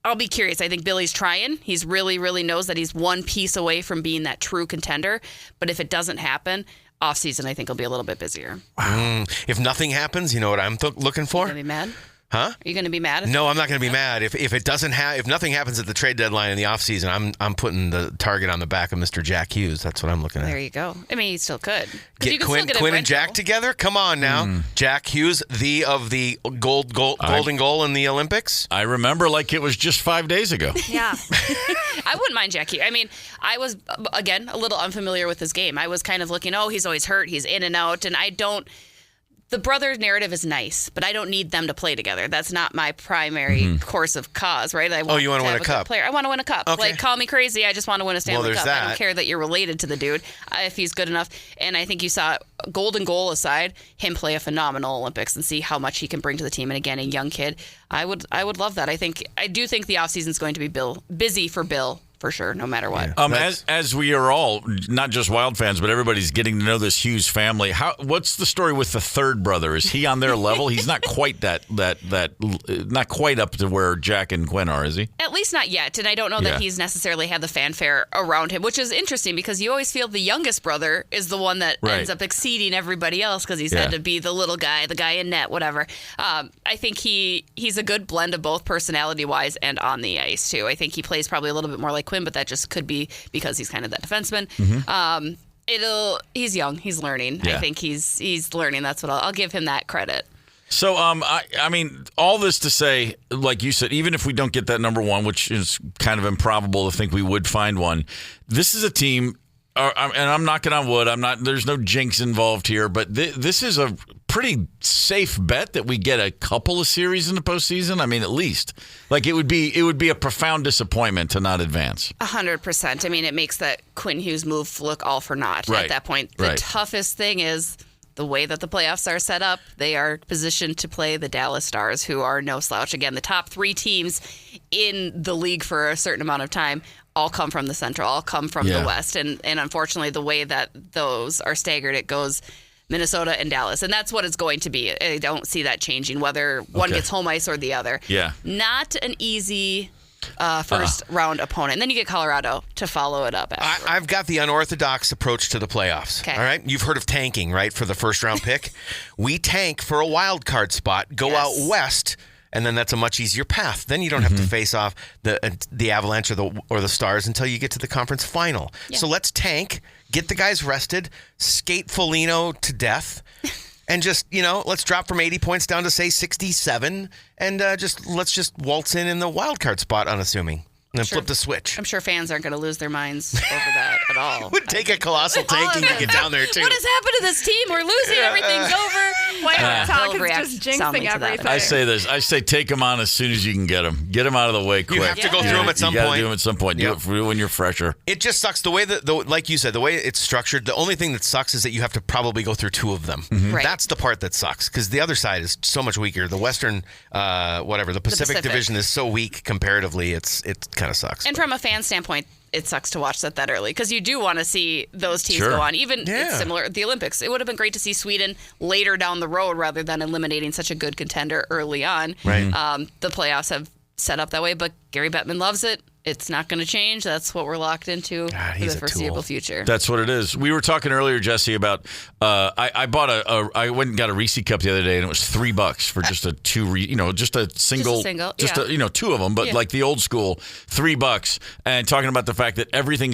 I'll be curious. I think Billy's trying. He's really, really knows that he's one piece away from being that true contender. But if it doesn't happen, offseason, I think will be a little bit busier. If nothing happens, you know what I'm looking for? Are you going to be mad? Huh? Are you going to be mad? No, I'm not going to be mad. If it doesn't if nothing happens at the trade deadline in the offseason, I'm putting the target on the back of Mr. Jack Hughes. That's what I'm looking at. There you go. I mean, he still could. Get Quinn and Jack together? Come on now. Jack Hughes, of the golden goal in the Olympics? I remember like it was just 5 days ago. Yeah. I wouldn't mind Jack Hughes. I mean, I was, again, a little unfamiliar with his game. I was kind of looking, he's always hurt. He's in and out. And the brother narrative is nice, but I don't need them to play together. That's not my primary course of cause, right? You want to win a cup? Player. I want to win a cup. Okay. Call me crazy. I just want to win a Stanley Cup. That. I don't care that you're related to the dude if he's good enough. And I think you saw, golden goal aside, him play a phenomenal Olympics and see how much he can bring to the team. And again, a young kid. I would love that. I do think the offseason is going to be busy for Bill. For sure, no matter what. As we are all, not just Wild fans, but everybody's getting to know this Hughes family. What's the story with the third brother? Is he on their level? He's not quite not quite up to where Jack and Quinn are, is he? At least not yet. And I don't know that he's necessarily had the fanfare around him, which is interesting because you always feel the youngest brother is the one that ends up exceeding everybody else because he's had to be the little guy, the guy in net, whatever. I think he's a good blend of both personality-wise and on the ice, too. I think he plays probably a little bit more like Quinn, but that just could be because he's kind of that defenseman. He's young. He's learning. Yeah. I think he's learning. That's what I'll give him that credit. So, I mean, all this to say, like you said, even if we don't get that number one, which is kind of improbable to think we would find one, this is a team, and I'm knocking on wood. There's no jinx involved here, but this is a pretty safe bet that we get a couple of series in the postseason. I mean, at least. Like it would be a profound disappointment to not advance. 100%. I mean, it makes that Quinn Hughes move look all for naught at that point. The toughest thing is the way that the playoffs are set up. They are positioned to play the Dallas Stars, who are no slouch. Again, the top three teams in the league for a certain amount of time all come from the Central, all come from the West. And unfortunately, the way that those are staggered, it goes Minnesota and Dallas. And that's what it's going to be. I don't see that changing, whether one gets home ice or the other. Yeah. Not an easy first round opponent. And then you get Colorado to follow it up after. I've got the unorthodox approach to the playoffs. Okay. All right. You've heard of tanking, right? For the first round pick. We tank for a wild card spot, go out west, and then that's a much easier path. Then you don't have to face off the Avalanche or the Stars until you get to the conference final. Yeah. So let's tank, get the guys rested, skate Foligno to death, and just, let's drop from 80 points down to, say, 67, and let's just waltz in the wild card spot, unassuming. And then flip the switch. I'm sure fans aren't going to lose their minds over that at all. It would take a colossal tanking to get down there, too. What has happened to this team? We're losing. Everything's over. Why are Talk is just jinxing everything? I say this. I say take them on as soon as you can get them. Get them out of the way quick. You have to go through them at some point. You got to do them at some point. Do it when you're fresher. It just sucks. The way that, like you said, the way it's structured, the only thing that sucks is that you have to probably go through two of them. Mm-hmm. Right. That's the part that sucks because the other side is so much weaker. The Western, the Pacific Division is so weak comparatively. It kind of sucks. And from a fan standpoint, it sucks to watch that early because you do want to see those teams go on. Even it's similar the Olympics. It would have been great to see Sweden later down the road rather than eliminating such a good contender early on. Right. The playoffs have set up that way, but Gary Bettman loves it. It's not going to change. That's what we're locked into for the foreseeable future. That's what it is. We were talking earlier, Jessi, about I bought I went and got a Reese cup the other day, and it was $3 for just a just a single, two of them, but like the old school, $3. And talking about the fact that everything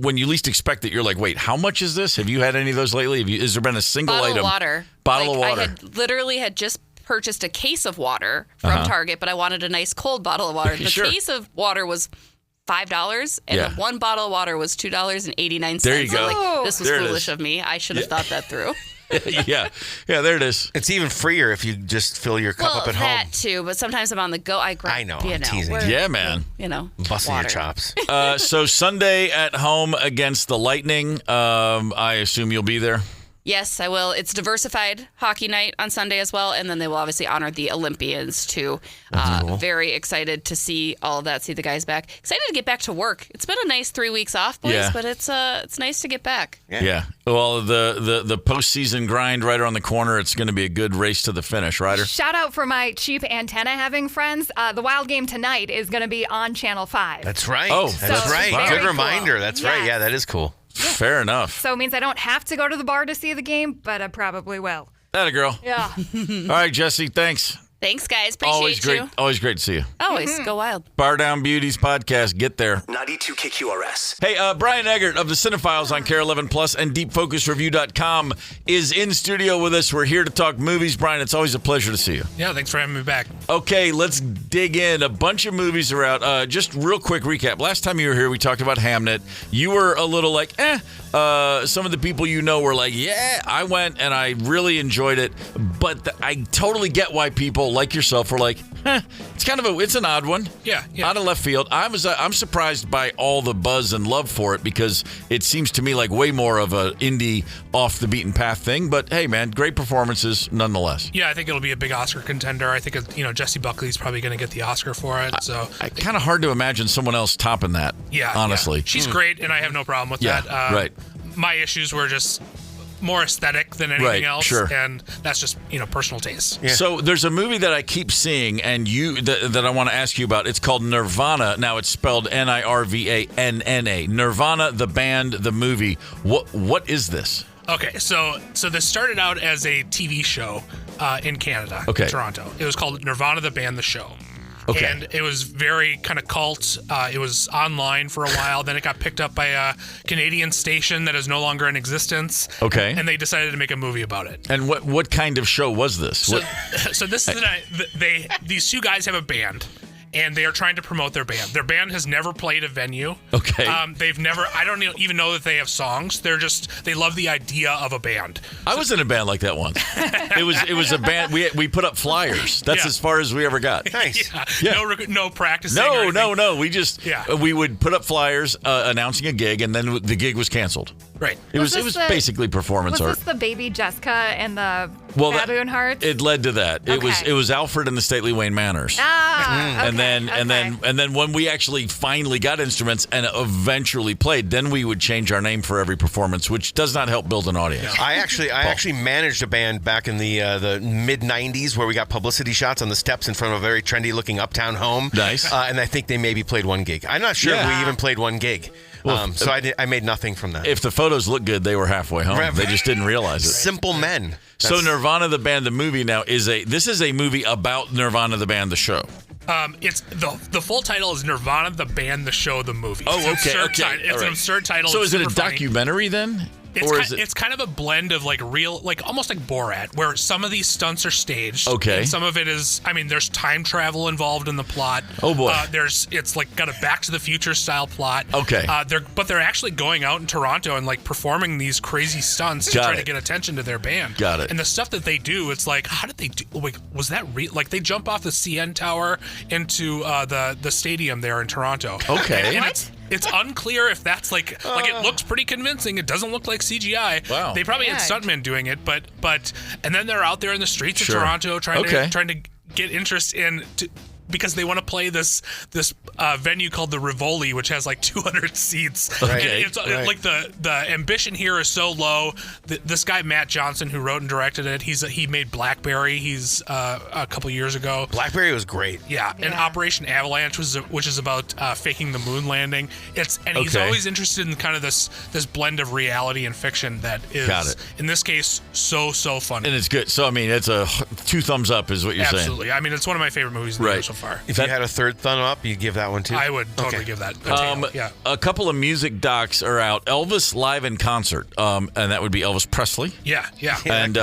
when you least expect it, you're like, wait, how much is this? Have you had any of those lately? Has there been a single Bottle item? Of water. Bottle of water. I literally had just purchased a case of water from Target, but I wanted a nice cold bottle of water. The case of water was $5, and the one bottle of water was $2.89. There you go. Like, this was foolish of me. I should have thought that through. yeah, there it is. It's even freer if you just fill your cup up at home. That too, but sometimes I'm on the go. I know, I'm teasing. Yeah, man. Busting your chops. So Sunday at home against the Lightning. I assume you'll be there. Yes, I will. It's diversified hockey night on Sunday as well, and then they will obviously honor the Olympians too. Cool. Very excited to see all of that, see the guys back. Excited to get back to work. It's been a nice 3 weeks off, boys, but it's nice to get back. Yeah. Well, the postseason grind right around the corner. It's going to be a good race to the finish, Ryder. Shout out for my cheap antenna having friends. The Wild game tonight is going to be on Channel 5. That's right. Oh, that's right. Good reminder. Cool. That's right. Yeah, that is cool. Fair enough. So it means I don't have to go to the bar to see the game, but I probably will. Atta girl. Yeah. All right, Jessi, thanks. Thanks, guys. Appreciate you. Always great to see you. Always. Go Wild. Bar Down Beauties podcast. Get there. 92 KQRS. Hey, Brian Eggert of the CineFiles on Care 11 Plus and DeepFocusReview.com is in studio with us. We're here to talk movies. Brian, it's always a pleasure to see you. Yeah, thanks for having me back. Okay, let's dig in. A bunch of movies are out. Just real quick recap. Last time you were here, we talked about Hamnet. You were a little like, some of the people you know were like, yeah, I went and I really enjoyed it. But I totally get why people like yourself were like, it's an odd one. Yeah. Out of left field. I'm surprised by all the buzz and love for it because it seems to me like way more of a indie off the beaten path thing. But hey, man, great performances nonetheless. Yeah, I think it'll be a big Oscar contender. I think Jessie Buckley's probably going to get the Oscar for it. So kind of hard to imagine someone else topping that. Yeah, honestly, she's great, and I have no problem with that. Right. My issues were just more aesthetic than anything else, sure. And that's just personal taste. Yeah. So there's a movie that I keep seeing, and that I want to ask you about. It's called Nirvana. Now it's spelled Nirvanna. Nirvana, the band, the movie. What is this? Okay, so this started out as a TV show in Canada, in Toronto. It was called Nirvana, the band, the show. Okay. And it was very kind of cult. It was online for a while. Then it got picked up by a Canadian station that is no longer in existence. Okay. And they decided to make a movie about it. And what kind of show was this? So this is these two guys have a band. And they are trying to promote their band. Their band has never played a venue. Okay. They've never. I don't even know that they have songs. They love the idea of a band. I was in a band like that once. It was a band. We put up flyers. That's as far as we ever got. Nice. Yeah. No practicing. No. We would put up flyers announcing a gig, and then the gig was canceled. Right. It was basically performance art. Was this the Baby Jessica and the Baboon Hearts? It led to that. Okay. It was Alfred and the Stately Wayne Manners. Okay. And then when we actually finally got instruments and eventually played, then we would change our name for every performance, which does not help build an audience. I actually managed a band back in the mid '90s where we got publicity shots on the steps in front of a very trendy looking uptown home. Nice. And I think they maybe played one gig. I'm not sure if we even played one gig. So I made nothing from that. If the photos look good, they were halfway home. They just didn't realize it. Simple men. So Nirvana the band, the movie now is a movie about Nirvana the band, the show. It's the full title is Nirvana the band, the show, the movie. Oh, okay. It's an absurd title. So is it a documentary then? It's kind of a blend of like real, like almost like Borat, where some of these stunts are staged. Okay. And some of it is, there's time travel involved in the plot. Oh boy. It's like got a Back to the Future style plot. Okay. They're actually going out in Toronto and like performing these crazy stunts to try to get attention to their band. Got it. And the stuff that they do, it's like, how did they do? Like, was that real? Like they jump off the CN Tower into the stadium there in Toronto. Okay. And it's unclear if that's like it looks pretty convincing. It doesn't look like CGI. Wow. They probably had stuntmen doing it, but and then they're out there in the streets of Toronto trying to get interest in because they want to play this venue called the Rivoli, which has like 200 seats. Okay. And like the ambition here is so low. This guy Matt Johnson, who wrote and directed it, he made Blackberry. He's a couple years ago. Blackberry was great. Yeah, and Operation Avalanche which is about faking the moon landing. He's always interested in kind of this blend of reality and fiction that is in this case so fun. And it's good. So it's a 2 thumbs up is what you're saying. Absolutely. It's one of my favorite movies in the year so far. far. If you had a third thumb up, you'd give that one too? I would totally give that a tail. A couple of music docs are out. Elvis live in concert, and that would be Elvis Presley. Yeah. And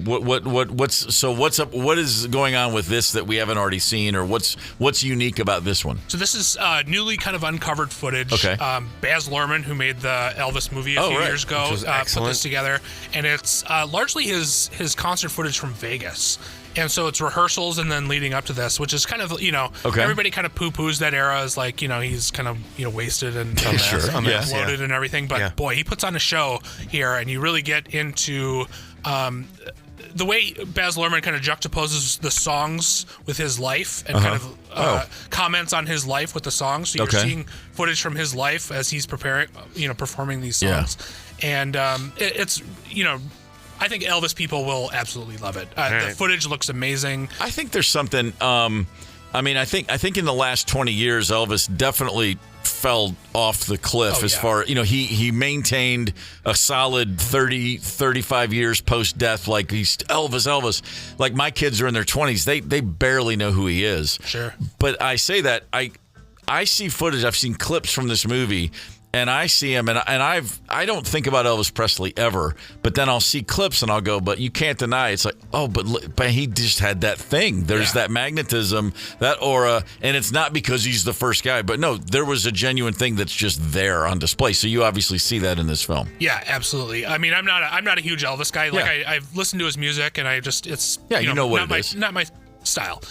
what's up? What is going on with this that we haven't already seen, or what's unique about this one? So this is newly kind of uncovered footage. Okay. Baz Luhrmann, who made the Elvis movie a few years ago, put this together, and it's largely his concert footage from Vegas. And so it's rehearsals and then leading up to this, which is kind of, everybody kind of poo-poos that era as like, he's kind of wasted and loaded and everything. But boy, he puts on a show here, and you really get into the way Baz Luhrmann kind of juxtaposes the songs with his life and kind of comments on his life with the songs. So you're seeing footage from his life as he's performing these songs. And it's, I think Elvis people will absolutely love it. The footage looks amazing. I think there's something. I think in the last 20 years, Elvis definitely fell off the cliff as far. He maintained a solid 35 years post death. Like he's Elvis. Like my kids are in their 20s. They barely know who he is. Sure. But I say that I see footage. I've seen clips from this movie. And I see him, and I don't think about Elvis Presley ever, but then I'll see clips and I'll go, but you can't deny it's like, but he just had that thing. There's that magnetism, that aura, and it's not because he's the first guy, but no, there was a genuine thing that's just there on display. So you obviously see that in this film. Yeah, absolutely. I mean, I'm not a huge Elvis guy. Like I've listened to his music, and it's you know what it is. Not my style,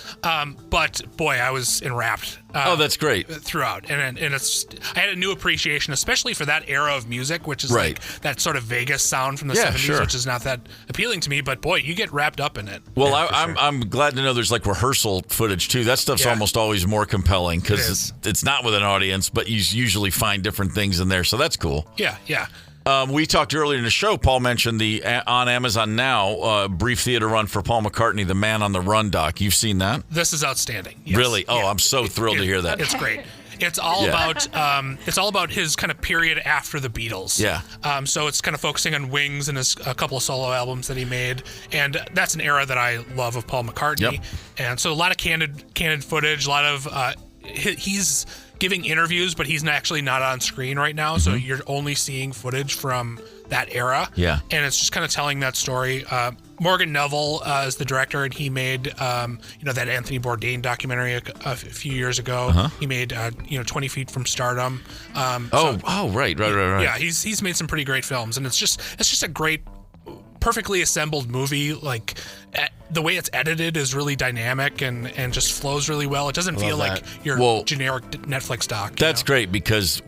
but boy, I was enwrapped. That's great throughout, and I had a new appreciation, especially for that era of music, which is like that sort of Vegas sound from the 70s, which is not that appealing to me. But boy, you get wrapped up in it. Well, I'm glad to know there's like rehearsal footage too. That stuff's almost always more compelling because it's not with an audience, but you usually find different things in there, so that's cool. Yeah. We talked earlier in the show, Paul mentioned the on Amazon Now brief theater run for Paul McCartney, The Man on the Run doc. You've seen that? This is outstanding. Yes. Really? Oh, I'm so thrilled to hear that. It's great. It's all about his kind of period after the Beatles. Yeah. So it's kind of focusing on Wings and a couple of solo albums that he made, and that's an era that I love of Paul McCartney. Yep. And so a lot of candid footage, a lot of he's giving interviews, but he's actually not on screen right now, so you're only seeing footage from that era. Yeah. And it's just kind of telling that story. Morgan Neville is the director, and he made that Anthony Bourdain documentary a few years ago. He made 20 Feet from Stardom. Right. Yeah, he's made some pretty great films, and it's just a great, perfectly assembled movie. Like the way it's edited is really dynamic and just flows really well. It doesn't feel like your generic Netflix doc. That's great because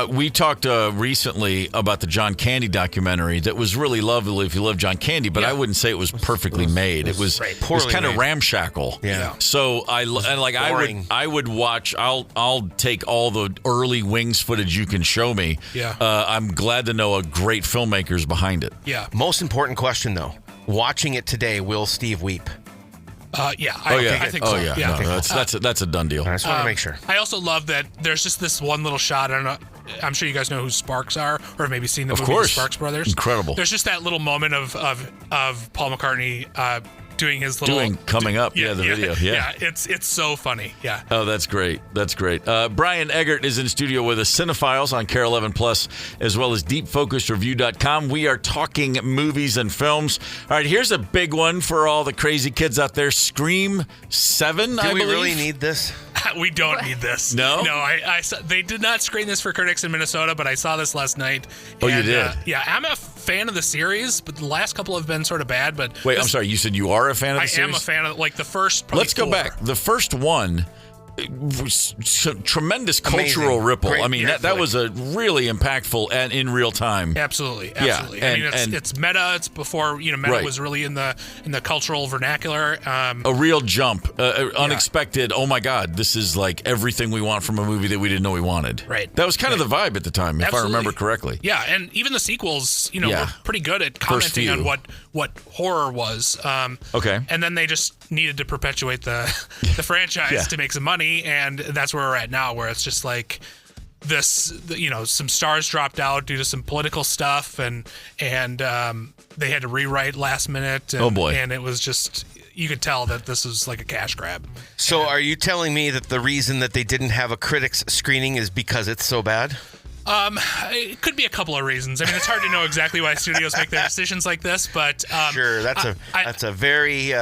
we talked recently about the John Candy documentary that was really lovely if you love John Candy, but I wouldn't say it was perfectly made. It was kind of ramshackle. Yeah. So I would watch. I'll take all the early Wings footage you can show me. Yeah. I'm glad to know a great filmmaker's behind it. Yeah. Most important question though. Watching it today, will Steve weep? I think so. That's a done deal. I just want to make sure. I also love that there's just this one little shot. I don't know. I'm sure you guys know who Sparks are, or maybe seen the movie The Sparks Brothers. Incredible. There's just that little moment of Paul McCartney doing his little coming up. The video. Yeah, it's so funny. Yeah. Oh, that's great. Brian Eggert is in studio with us, CineFiles on Care 11 Plus, as well as DeepFocusReview.com. We are talking movies and films. All right, here's a big one for all the crazy kids out there. Scream 7, I believe. Do we really need this? We don't need this. No? No, I saw, they did not screen this for critics in Minnesota, but I saw this last night. Oh, you did? Yeah, I'm a fan of the series, but the last couple have been sort of bad. But wait, I'm sorry, you said you are a fan of the series? I am a fan of, the first. Let's go back. The first one, tremendous cultural ripple. Great, I mean, that was a really impactful and in real time. Absolutely. Yeah, it's meta. It's before meta was really in the cultural vernacular. A real jump, unexpected. Oh my God, this is like everything we want from a movie that we didn't know we wanted. Right. That was kind of the vibe at the time, if I remember correctly. Yeah, and even the sequels, were pretty good at commenting on what horror was. Okay. And then they just needed to perpetuate the franchise to make some money. And that's where we're at now, where it's just like this, some stars dropped out due to some political stuff, and they had to rewrite last minute. And, oh boy! And it was just, you could tell that this is like a cash grab. So are you telling me that the reason that they didn't have a critics screening is because it's so bad? It could be a couple of reasons. I mean, it's hard to know exactly why studios make their decisions like this, but sure, that's a very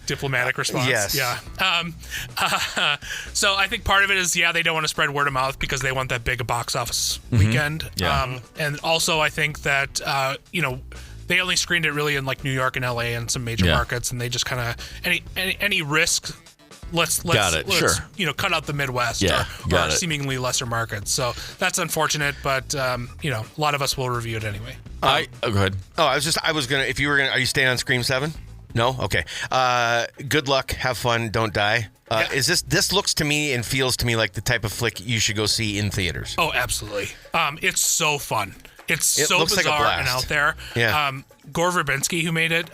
diplomatic response. Yes. Yeah. So I think part of it is they don't want to spread word of mouth because they want that big box office weekend. Yeah. And also I think that they only screened it really in like New York and LA and some major markets, and they just kind of any risk. Let's sure. Cut out the Midwest or seemingly lesser markets. So that's unfortunate, but a lot of us will review it anyway. Go ahead. I was gonna. If you were gonna, are you staying on Scream 7? No. Okay. Good luck. Have fun. Don't die. Is this looks to me and feels to me like the type of flick you should go see in theaters? Oh, absolutely. It's so fun. It so looks bizarre like a blast. and out there. Yeah. Gore Verbinski, who made it,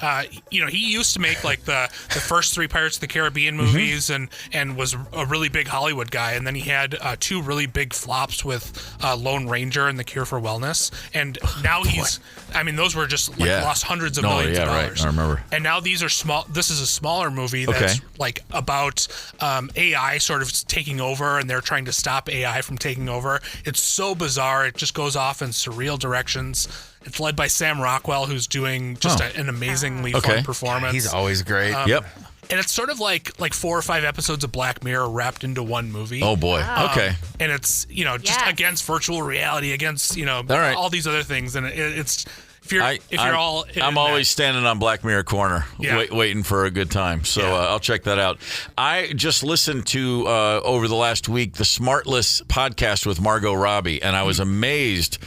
he used to make like the first 3 Pirates of the Caribbean movies and was a really big Hollywood guy. And then he had 2 really big flops with Lone Ranger and The Cure for Wellness. And now those were just lost hundreds of millions of dollars. Right. I remember. And now these are small. This is a smaller movie that's like about AI sort of taking over, and they're trying to stop AI from taking over. It's so bizarre. It just goes off in surreal directions. It's led by Sam Rockwell, who's doing just an amazingly fun performance. He's always great. Yep. And it's sort of like 4 or 5 episodes of Black Mirror wrapped into one movie. Oh boy. Okay. And it's just against virtual reality, against all these other things, and it's. I'm always standing on Black Mirror corner, waiting for a good time. So I'll check that out. I just listened to over the last week the Smartless podcast with Margot Robbie, and I was amazed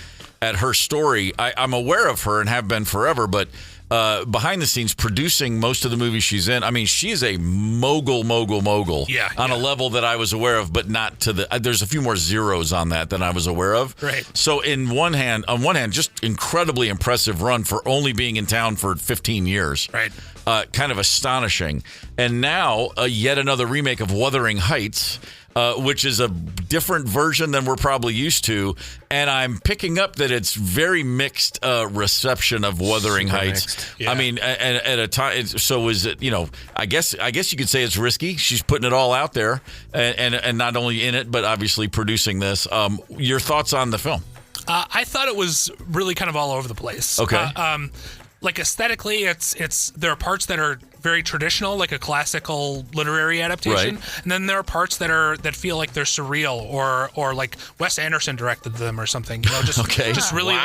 at her story. I'm aware of her and have been forever, but behind the scenes producing most of the movies she's in. I mean, she's a mogul on a level that I was aware of, but not to the. There's a few more zeros on that than I was aware of. Right. So on one hand, just incredibly impressive run for only being in town for 15 years. Right. Kind of astonishing. And now yet another remake of Wuthering Heights. Which is a different version than we're probably used to, and I'm picking up that it's very mixed reception of Wuthering Heights. Yeah. I mean, at a time, so is it? I guess you could say it's risky. She's putting it all out there, and not only in it, but obviously producing this. Your thoughts on the film? I thought it was really kind of all over the place. Okay. Like aesthetically, there are parts that are very traditional, like a classical literary adaptation, and then there are parts that feel like they're surreal or like Wes Anderson directed them or something. Just really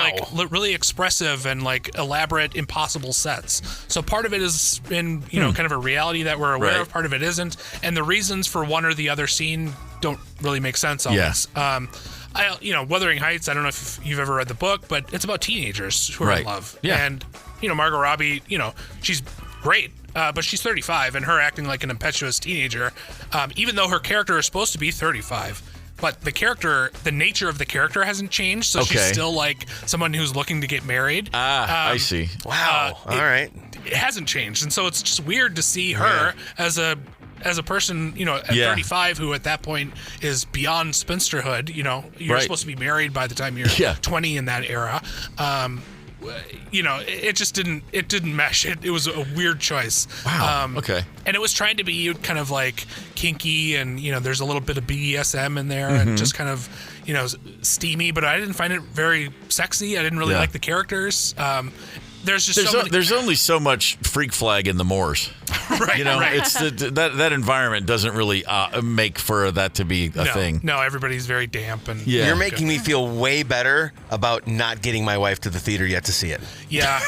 really expressive and like elaborate, impossible sets. So part of it is in kind of a reality that we're aware of, part of it isn't, and the reasons for one or the other scene don't really make sense always. Wuthering Heights, I don't know if you've ever read the book, but it's about teenagers who are in love. Yeah. And, Margot Robbie, she's great, but she's 35, and her acting like an impetuous teenager, even though her character is supposed to be 35. But the nature of the character hasn't changed, so she's still like someone who's looking to get married. I see. Wow. All right. It hasn't changed, and so it's just weird to see her as a person, at 35, who at that point is beyond spinsterhood. You're supposed to be married by the time you're 20 in that era. It just didn't mesh. It was a weird choice. Wow. And it was trying to be kind of like kinky, and there's a little bit of BDSM in there, and just kind of steamy. But I didn't find it very sexy. I didn't really like the characters. There's only so much freak flag in the moors. Right. It's that environment doesn't really make for that to be a thing. No, everybody's very damp and. Yeah. You're making me feel way better about not getting my wife to the theater yet to see it. Yeah.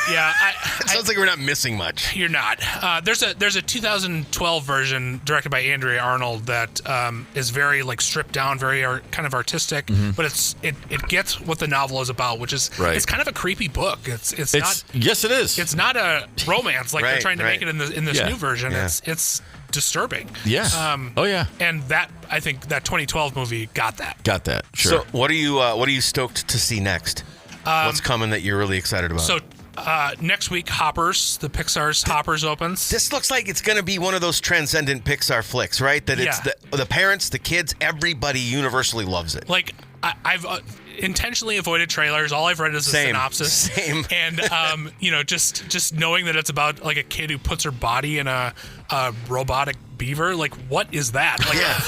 It sounds like we're not missing much. You're not. There's a 2012 version directed by Andrea Arnold that is very like stripped down, very kind of artistic, but it gets what the novel is about, which is it's kind of a creepy book. It's not. Yes, it is. It's not a romance like they're trying to make it in this new version. Yeah. It's disturbing. Yeah. And that I think that 2012 movie got that. Got that. Sure. So what are you stoked to see next? What's coming that you're really excited about? So next week, Hoppers, the Pixar's Hoppers opens. This looks like it's going to be one of those transcendent Pixar flicks, right? That it's the parents, the kids, everybody universally loves it. Like intentionally avoided trailers. All I've read is a synopsis. Same. And just knowing that it's about like a kid who puts her body in a robotic beaver. Like, what is that?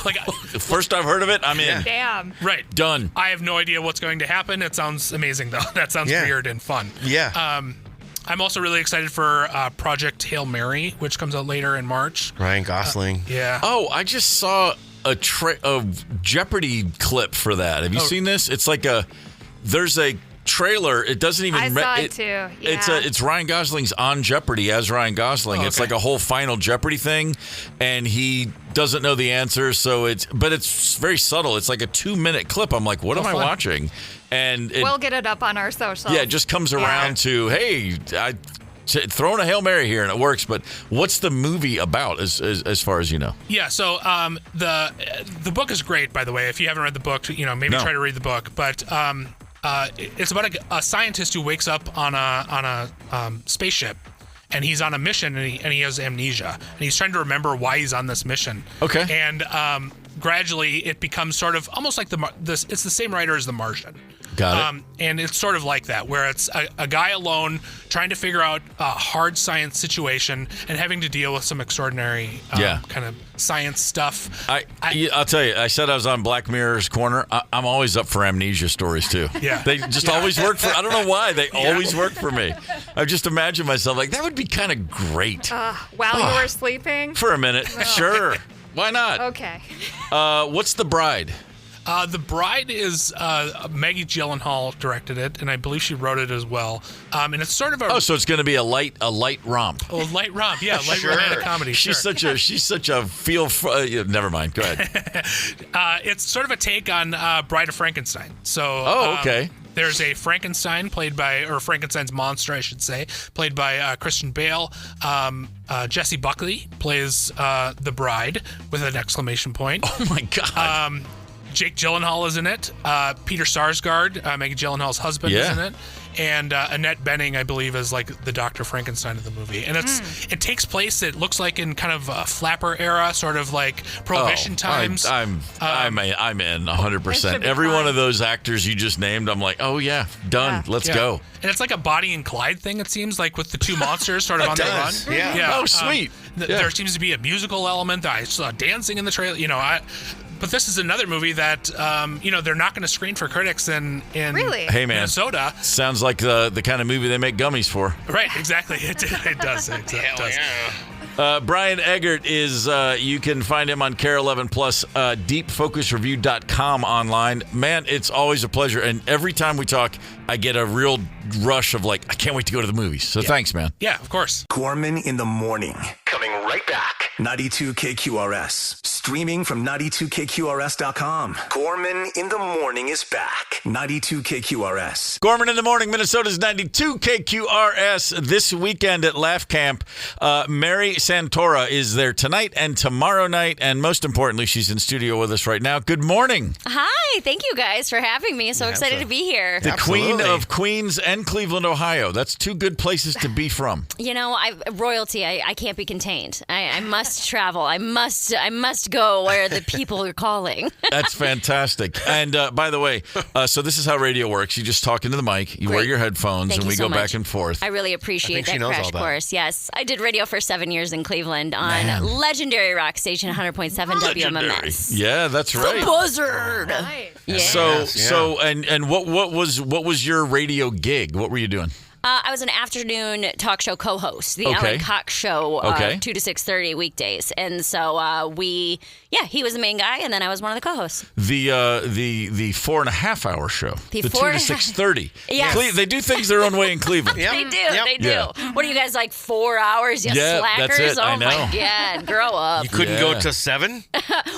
Like, first I've heard of it, I'm in. Damn. Right. Done. I have no idea what's going to happen. It sounds amazing though. That sounds weird and fun. Yeah. I'm also really excited for Project Hail Mary, which comes out later in March. Ryan Gosling. Yeah. Oh, I just saw a Jeopardy clip for that. Have you seen this? It's like there's a trailer. It doesn't even. I saw it too. Yeah. It's Ryan Gosling's on Jeopardy as Ryan Gosling. It's like a whole Final Jeopardy thing, and he doesn't know the answer. So it's very subtle. It's like a 2-minute clip. I'm like, what am I watching? And we'll get it up on our social. Yeah, it just comes around to, hey, I throwing a Hail Mary here, and it works. But what's the movie about, as far as you know? Yeah, so the book is great, by the way. If you haven't read the book, maybe try to read the book. But it's about a scientist who wakes up on a spaceship, and he's on a mission, and he has amnesia, and he's trying to remember why he's on this mission. Okay. And gradually, it becomes sort of almost like it's the same writer as The Martian. Got it. And it's sort of like that, where it's a guy alone trying to figure out a hard science situation and having to deal with some extraordinary kind of science stuff. I'll tell you, I said I was on Black Mirror's corner. I'm always up for amnesia stories, too. Yeah. They just always work for, I don't know why, they always work for me. I just imagine myself like, that would be kind of great. While you were sleeping? For a minute. Sure. Why not? Okay. What's The Bride? The Bride is Maggie Gyllenhaal directed it, and I believe she wrote it as well. And it's sort of so it's going to be a light romp. Oh, light romp, yeah, light romantic comedy. She's such a never mind. Go ahead. It's sort of a take on Bride of Frankenstein. So. Okay. There's a Frankenstein Frankenstein's monster, I should say, played by Christian Bale. Jessie Buckley plays the bride with an exclamation point. Oh my God. Jake Gyllenhaal is in it. Peter Sarsgaard, Maggie Gyllenhaal's husband, is in it. And Annette Bening, I believe, is like the Dr. Frankenstein of the movie. And it takes place, it looks like in kind of a flapper era, sort of like Prohibition times. I'm in 100%. Every one of those actors you just named, I'm like, oh yeah, done. Let's go. And it's like a Bonnie and Clyde thing, it seems, like with the two monsters sort of on the run. Yeah. Oh, sweet. There seems to be a musical element. I saw dancing in the trailer. But this is another movie that, they're not going to screen for critics in really? Hey, man. Minnesota. Sounds like the kind of movie they make gummies for. Right, exactly. It does. It does. Yeah. Brian Eggert is, you can find him on Care 11 Plus, deepfocusreview.com online. Man, it's always a pleasure. And every time we talk, I get a real rush of like, I can't wait to go to the movies. So thanks, man. Yeah, of course. Gorman in the morning. Coming right back. 92 KQRS. Streaming from 92KQRS.com. Gorman in the morning is back. 92 KQRS. Gorman in the morning, Minnesota's 92 KQRS. This weekend at Laugh Camp, Mary Santora is there tonight and tomorrow night. And most importantly, she's in studio with us right now. Good morning. Hi. Thank you guys for having me. So excited to be here. The Queen of Queens and Cleveland, Ohio. That's two good places to be from. Royalty, I can't be contained. I must travel. I must go where the people are calling. That's fantastic. And by the way, so this is how radio works. You just talk into the mic, you wear your headphones, and we go back and forth. I really appreciate that crash course. Yes. I did radio for 7 years in Cleveland on legendary rock station 100.7 WMMS. Yeah, that's right. The Buzzard. Right. Yeah. So and what was your radio gig? What were you doing? I was an afternoon talk show co-host, the Alan Cox Show, 2 to 6:30 weekdays, and so he was the main guy, and then I was one of the co-hosts. The 4.5 hour show, the 2 to 6:30. Yeah, they do things their own way in Cleveland. They do. Yeah. What are you guys, like 4 hours? You slackers! That's it. Oh my God, grow up! You couldn't go to 7.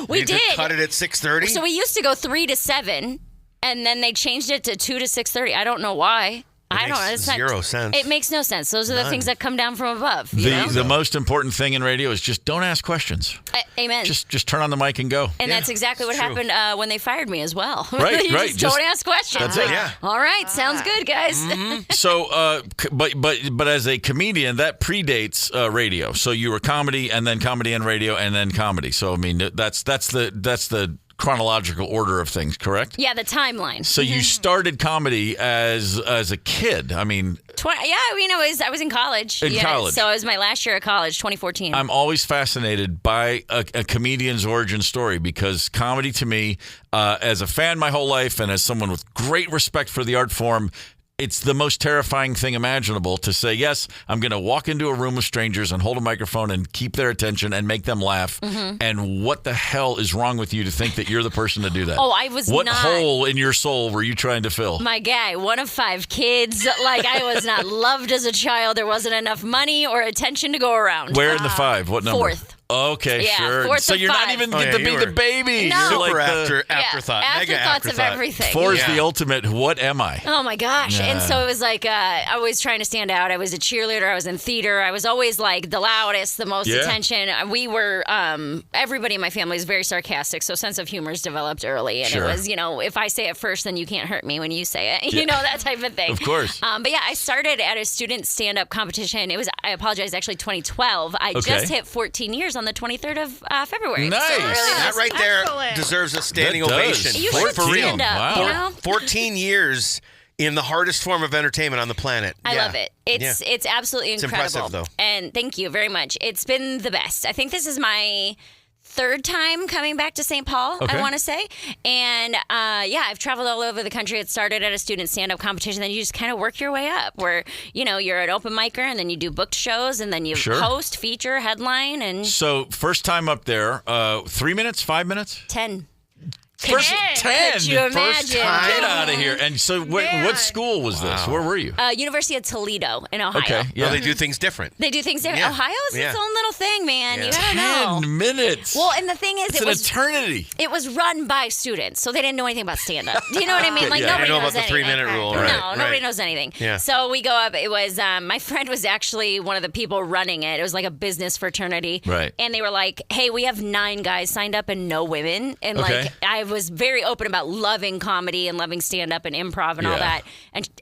We you did. Cut it at 6:30. So we used to go 3 to 7, and then they changed it to 2 to 6:30. I don't know why. I don't know. It's zero sense. It makes no sense. Those are the things that come down from above. The most important thing in radio is just don't ask questions. Amen. Just turn on the mic and go. And that's exactly what happened when they fired me as well. Right, you right. Just don't ask questions. That's it. Yeah. All right, sounds good, guys. Mm-hmm. So, but as a comedian, that predates radio. So you were comedy, and then comedy and radio, and then comedy. So I mean, that's the chronological order of things, correct? Yeah, the timeline. So you started comedy as a kid. I mean, I was in college. College. So it was my last year of college, 2014. I'm always fascinated by a comedian's origin story because comedy to me, as a fan my whole life and as someone with great respect for the art form, it's the most terrifying thing imaginable to say, yes, I'm going to walk into a room of strangers and hold a microphone and keep their attention and make them laugh. Mm-hmm. And what the hell is wrong with you to think that you're the person to do that? Oh, I was What not. hole in your soul were you trying to fill? My guy, one of 5 kids. Like, I was not loved as a child. There wasn't enough money or attention to go around. Where in the 5? What number? 4th. Okay, yeah, sure. So you're 5. not even get to be the baby. No. Super like afterthought. Mega Afterthoughts afterthought. of everything. 4 is the ultimate, what am I? Oh, my gosh. And so it was like, I was trying to stand out. I was a cheerleader. I was in theater. I was always like the loudest, the most attention. We were, everybody in my family is very sarcastic. So sense of humor is developed early. And it was, if I say it first, then you can't hurt me when you say it. That type of thing. Of course. But yeah, I started at a student stand-up competition. It was, I apologize, actually 2012. I just hit 14 years on the 23rd of February. Nice. So really that right there deserves a standing ovation. You should stand up, Wow. 14 years in the hardest form of entertainment on the planet. I love it. It's absolutely incredible. It's impressive, though. And thank you very much. It's been the best. I think this is my 3rd time coming back to St. Paul, I want to say. And I've traveled all over the country. It started at a student stand-up competition. Then you just kind of work your way up where, you're an open micer and then you do booked shows and then you host, feature, headline. And So first time up there, 3 minutes, 5 minutes? 10. First 10. Could you imagine? First time. Get out of here. And so what school was this? Where were you? University of Toledo in Ohio. Okay. Yeah. They do things different. They do things different. Ohio's its own little thing, man. You don't know. 10 minutes. Well, and the thing is, it's an eternity. It was run by students, so they didn't know anything about stand-up. Do you know what I mean? Like nobody know knows about the anything. 3-minute rule. No, nobody knows anything. Yeah. So we go up. It was my friend was actually one of the people running it. It was like a business fraternity. Right. And they were like, "Hey, we have 9 guys signed up and no women." And like I was very open about loving comedy and loving stand-up and improv and all that.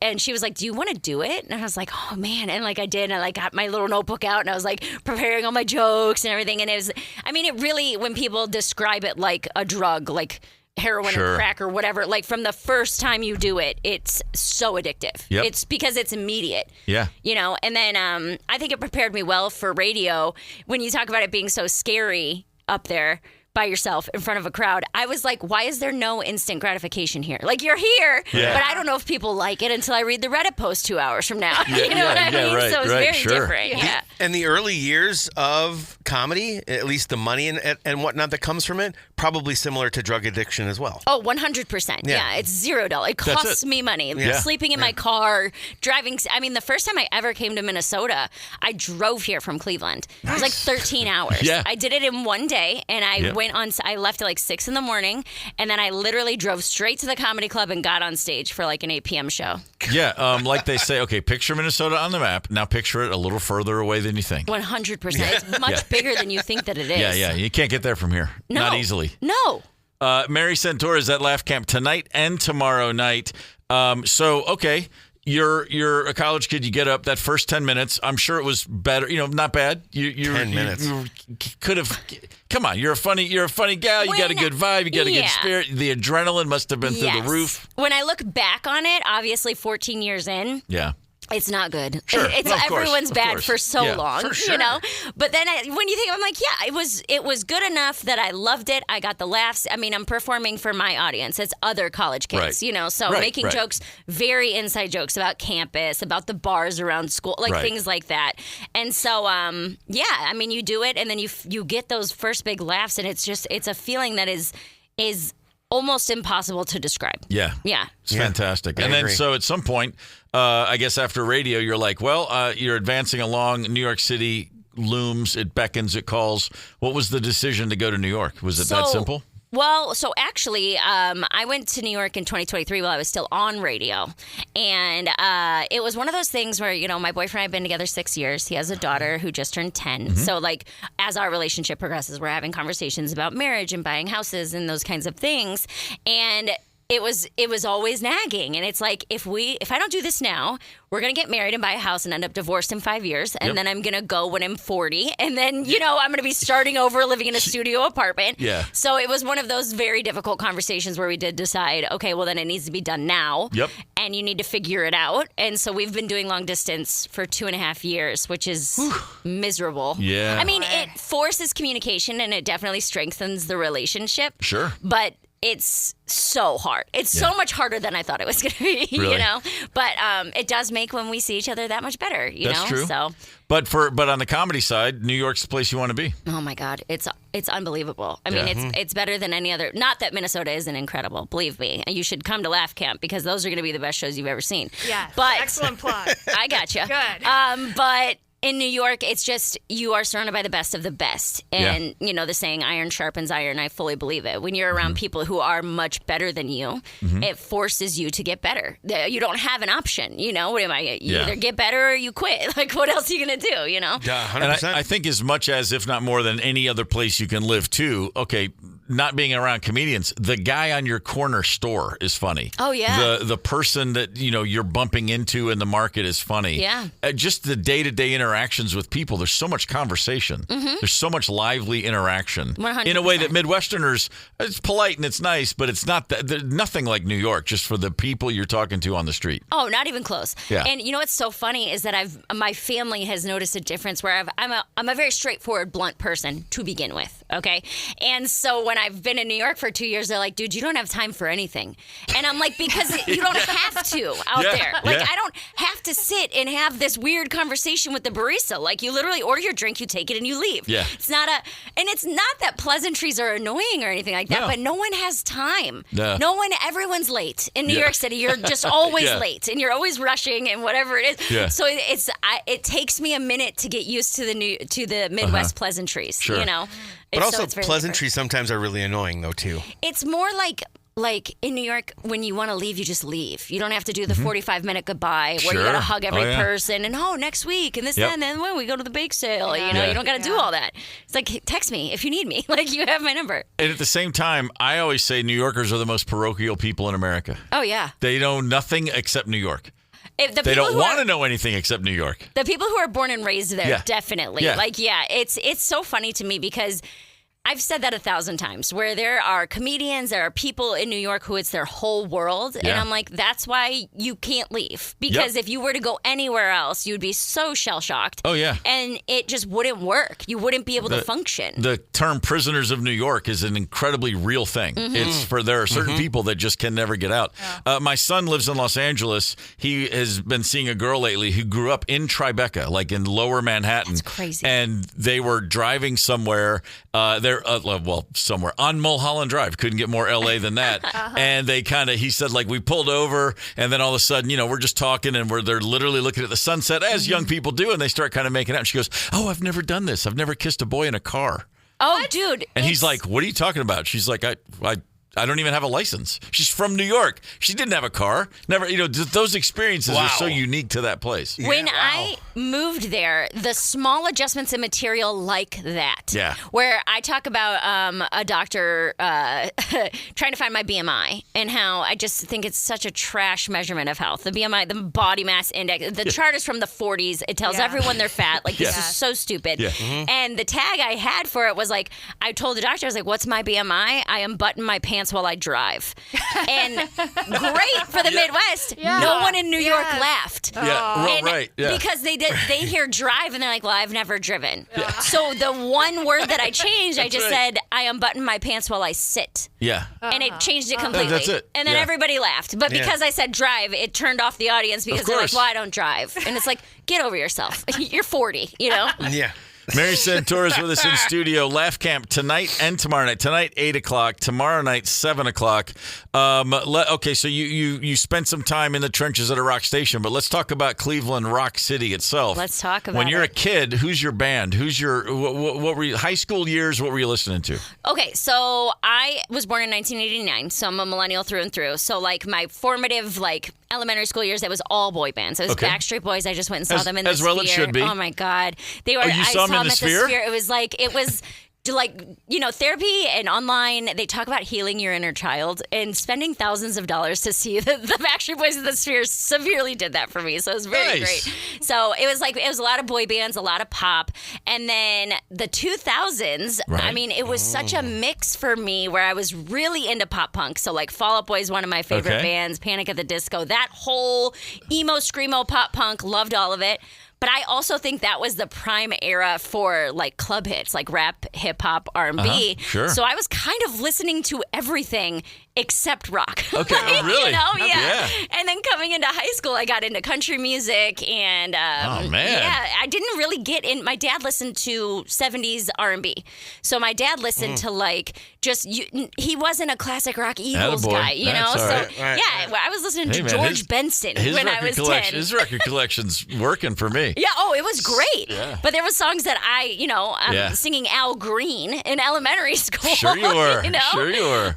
And she was like, "Do you want to do it?" And I was like, "Oh man!" And like I did. And I like got my little notebook out and I was like preparing all my jokes and everything. And it was, I mean, it really, when people describe it like a drug, like heroin or crack or whatever, like from the first time you do it, it's so addictive. Yep. It's because it's immediate. Yeah. And then I think it prepared me well for radio. When you talk about it being so scary up there by yourself in front of a crowd, I was like, why is there no instant gratification here? Like, you're here, but I don't know if people like it until I read the Reddit post 2 hours from now. You know what I mean? Right, so it's very different. Yeah. And the early years of comedy, at least the money and whatnot that comes from it, probably similar to drug addiction as well. Oh, 100%. Yeah, it's $0. It costs me money. Sleeping in my car, driving. I mean, the first time I ever came to Minnesota, I drove here from Cleveland. It was like 13 hours. I did it in one day, and I I left at like 6 a.m, and then I literally drove straight to the comedy club and got on stage for like an 8 p.m. show. Yeah, like they say, okay, picture Minnesota on the map. Now picture it a little further away than you think. 100%. It's much bigger than you think that it is. Yeah. You can't get there from here. No. Not easily. No. Mary Santora is at Laugh Camp tonight and tomorrow night. Okay. You're a college kid. You get up that first 10 minutes. I'm sure it was better. Not bad. 10 minutes. You could have. Come on. You're a funny gal. You got a good vibe. You got a good spirit. The adrenaline must have been through the roof. When I look back on it, obviously 14 years in. Yeah. It's not good. Sure. Everyone's bad for so long, for sure. But then when you think, I'm like, it was good enough that I loved it. I got the laughs. I mean, I'm performing for my audience. It's other college kids, so making jokes, very inside jokes about campus, about the bars around school, like things like that. And so, I mean, you do it and then you get those first big laughs and it's a feeling that is almost impossible to describe. Yeah. It's fantastic. And then so at some point, I guess after radio, you're like, well, you're advancing along. New York City looms. It beckons. It calls. What was the decision to go to New York? Was it that simple? Well, so actually, I went to New York in 2023 while I was still on radio. And it was one of those things where, my boyfriend and I have been together 6 years. He has a daughter who just turned 10. Mm-hmm. So, like, as our relationship progresses, we're having conversations about marriage and buying houses and those kinds of things. And it was always nagging. And it's like, if I don't do this now, we're going to get married and buy a house and end up divorced in 5 years. And then I'm going to go when I'm 40. And then, I'm going to be starting over living in a studio apartment. Yeah. So it was one of those very difficult conversations where we did decide, okay, well, then it needs to be done now. Yep. And you need to figure it out. And so we've been doing long distance for 2.5 years, which is miserable. Yeah. I mean, it forces communication and it definitely strengthens the relationship. Sure. But it's so hard. It's so much harder than I thought it was going to be, really? But it does make when we see each other that much better, That's true. So, but on the comedy side, New York's the place you want to be. oh my God, it's unbelievable. I mean, it's better than any other. Not that Minnesota isn't incredible, believe me. You should come to Laugh Camp because those are going to be the best shows you've ever seen. Yes, but excellent plug. I gotcha. Good. But in New York, it's just you are surrounded by the best of the best. And, the saying, iron sharpens iron, I fully believe it. When you're around people who are much better than you, it forces you to get better. You don't have an option, What am I? You either get better or you quit. Like, what else are you going to do, Yeah, 100%. And I think as much as, if not more than any other place you can live too, okay, not being around comedians, the guy on your corner store is funny. Oh, yeah. The person that, you're bumping into in the market is funny. Yeah. Just the day-to-day interactions with people. There's so much conversation. There's so much lively interaction. 100%. In a way that Midwesterners, it's polite and it's nice, but it's not nothing like New York, just for the people you're talking to on the street. Oh, not even close. Yeah. And what's so funny is that my family has noticed a difference where I'm a very straightforward, blunt person to begin with, okay? And so when I've been in New York for 2 years, they're like, dude, you don't have time for anything. And I'm like, because you don't have to out there. Like, I don't have to sit and have this weird conversation with the barista. Like, you literally order your drink, you take it, and you leave. Yeah. It's not that pleasantries are annoying or anything like that, but no one has time. Everyone's late. In New York City, you're just always late, and you're always rushing and whatever it is. Yeah. So it takes me a minute to get used to the Midwest pleasantries, Sure. But also, it's very pleasantries sometimes are really annoying, though, too. It's more like in New York, when you want to leave, you just leave. You don't have to do the 45-minute goodbye where you got to hug every person and, next week and this, that, and then when we go to the bake sale. You don't got to do all that. It's like, text me if you need me. Like, you have my number. And at the same time, I always say New Yorkers are the most parochial people in America. Oh, yeah. They know nothing except New York. They don't want to know anything except New York. The people who are born and raised there, definitely. Yeah. It's so funny to me because I've said that 1,000 times, where there are comedians, there are people in New York who it's their whole world. And I'm like, that's why you can't leave. Because if you were to go anywhere else, you'd be so shell-shocked. Oh, yeah. And it just wouldn't work. You wouldn't be able to function. The term prisoners of New York is an incredibly real thing. There are certain people that just can never get out. Yeah. My son lives in Los Angeles. He has been seeing a girl lately who grew up in Tribeca, like in lower Manhattan. That's crazy. And they were driving somewhere. Somewhere on Mulholland Drive. Couldn't get more LA than that. And he said, we pulled over, and then all of a sudden, we're just talking, and they're literally looking at the sunset, as young people do, and they start kind of making out. And she goes, "Oh, I've never done this. I've never kissed a boy in a car." Oh, dude. And he's like, "What are you talking about?" She's like, I don't even have a license. She's from New York. She didn't have a car. Never, those experiences are so unique to that place. When I moved there, the small adjustments in material like that. Yeah. Where I talk about a doctor trying to find my BMI and how I just think it's such a trash measurement of health. The BMI, the body mass index, the chart is from the 40s. It tells everyone they're fat. Like, this is so stupid. Yeah. And the tag I had for it was like, I told the doctor, I was like, what's my BMI? I unbutton my pants while I drive. And great for the Midwest. Yeah. No one in New York laughed. Because they hear drive and they're like, well, I've never driven. Yeah. So the one word that I changed, I just said, I unbutton my pants while I sit. Yeah. And it changed it completely. That's it. And then everybody laughed. But because I said drive, it turned off the audience because they're like, well, I don't drive. And it's like, get over yourself. You're 40, Yeah. Mary Santora is with us in studio. Laugh Camp tonight and tomorrow night. Tonight, 8 o'clock. Tomorrow night, 7 o'clock. Okay, so you spent some time in the trenches at a rock station, but let's talk about Cleveland Rock City itself. Let's talk about When you're a kid, who's your band? Who's your, what were you, high school years, what were you listening to? Okay, so I was born in 1989, so I'm a millennial through and through. So, my formative, elementary school years, it was all boy bands. It was Backstreet Boys. I just went and saw them in the Sphere. As well it should be. Oh, my God. They were. You saw them in the Sphere? It was therapy and online, they talk about healing your inner child, and spending thousands of dollars to see the Backstreet Boys and the Spheres severely did that for me. So it was very great. So it was a lot of boy bands, a lot of pop. And then the 2000s, I mean, it was such a mix for me where I was really into pop punk. So like Fall Out Boy is one of my favorite bands, Panic at the Disco, that whole emo, screamo, pop punk, loved all of it. But I also think that was the prime era for like club hits, like rap, hip hop, R&B. Sure. So I was kind of listening to everything except rock. Okay, really? Yeah. And then coming into high school, I got into country music, and oh man, yeah, I didn't really get in. My dad listened to 70s R&B, so my dad listened to like he wasn't a classic rock Eagles guy, you know. So I was listening to George Benson when I was 10. His record collection's working for me. Yeah, it was great. Yeah. But there were songs that I'm singing Al Green in elementary school. Sure you were. Sure you were.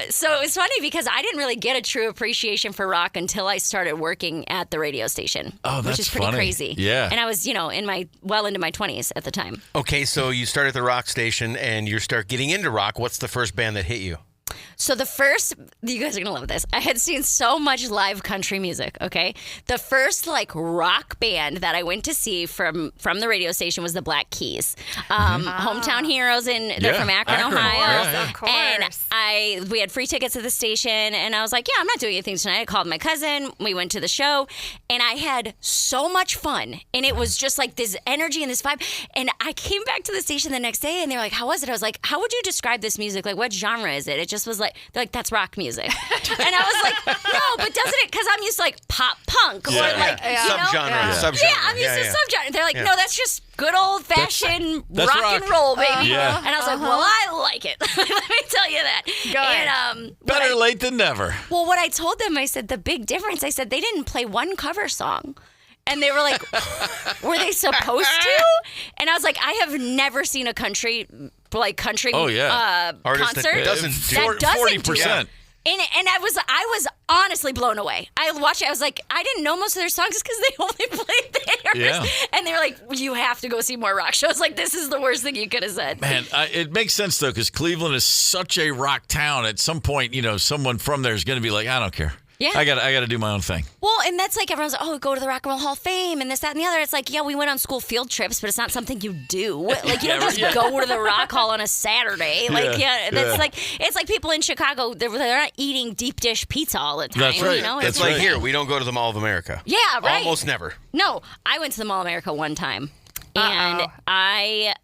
So it was funny because I didn't really get a true appreciation for rock until I started working at the radio station. Oh, that's which is pretty funny. crazy. Yeah. And I was, well into my 20s at the time. Okay, so you start at the rock station and you start getting into rock. What's the first band that hit you? So you guys are going to love this. I had seen so much live country music, okay? The first, rock band that I went to see from the radio station was the Black Keys. Hometown Heroes, they're from Akron, Ohio. Of course. And we had free tickets at the station, and I was like, I'm not doing anything tonight. I called my cousin. We went to the show, and I had so much fun. And it was just like this energy and this vibe. And I came back to the station the next day, and they were like, how was it? I was like, how would you describe this music? Like, what genre is it? It just was like, they're like, that's rock music. And I was like, no, but doesn't it? Because I'm used to pop punk or subgenre. Yeah, I'm used to subgenre. They're like, no, that's just good old fashioned rock and roll, baby. Yeah. And I was like, well, I like it. Let me tell you that. Good. And, better late than never. Well, what I told them, I said the big difference. I said they didn't play one cover song. And they were like, were they supposed to? And I was like, I have never seen a country concert that doesn't do 40%. And I was honestly blown away. I watched it. I was like, I didn't know most of their songs because they only played theirs. Yeah. And they were like, you have to go see more rock shows. Like, this is the worst thing you could have said. Man, it makes sense, though, because Cleveland is such a rock town. At some point, someone from there is going to be like, I don't care. Yeah. I got to do my own thing. Well, and that's like everyone's like, go to the Rock and Roll Hall of Fame and this, that, and the other. It's like, we went on school field trips, but it's not something you do. Like, you don't just go to the Rock Hall on a Saturday. Like, it's like people in Chicago, they're not eating deep dish pizza all the time. That's right. It's like here, we don't go to the Mall of America. Yeah, right. Almost never. No, I went to the Mall of America one time. And I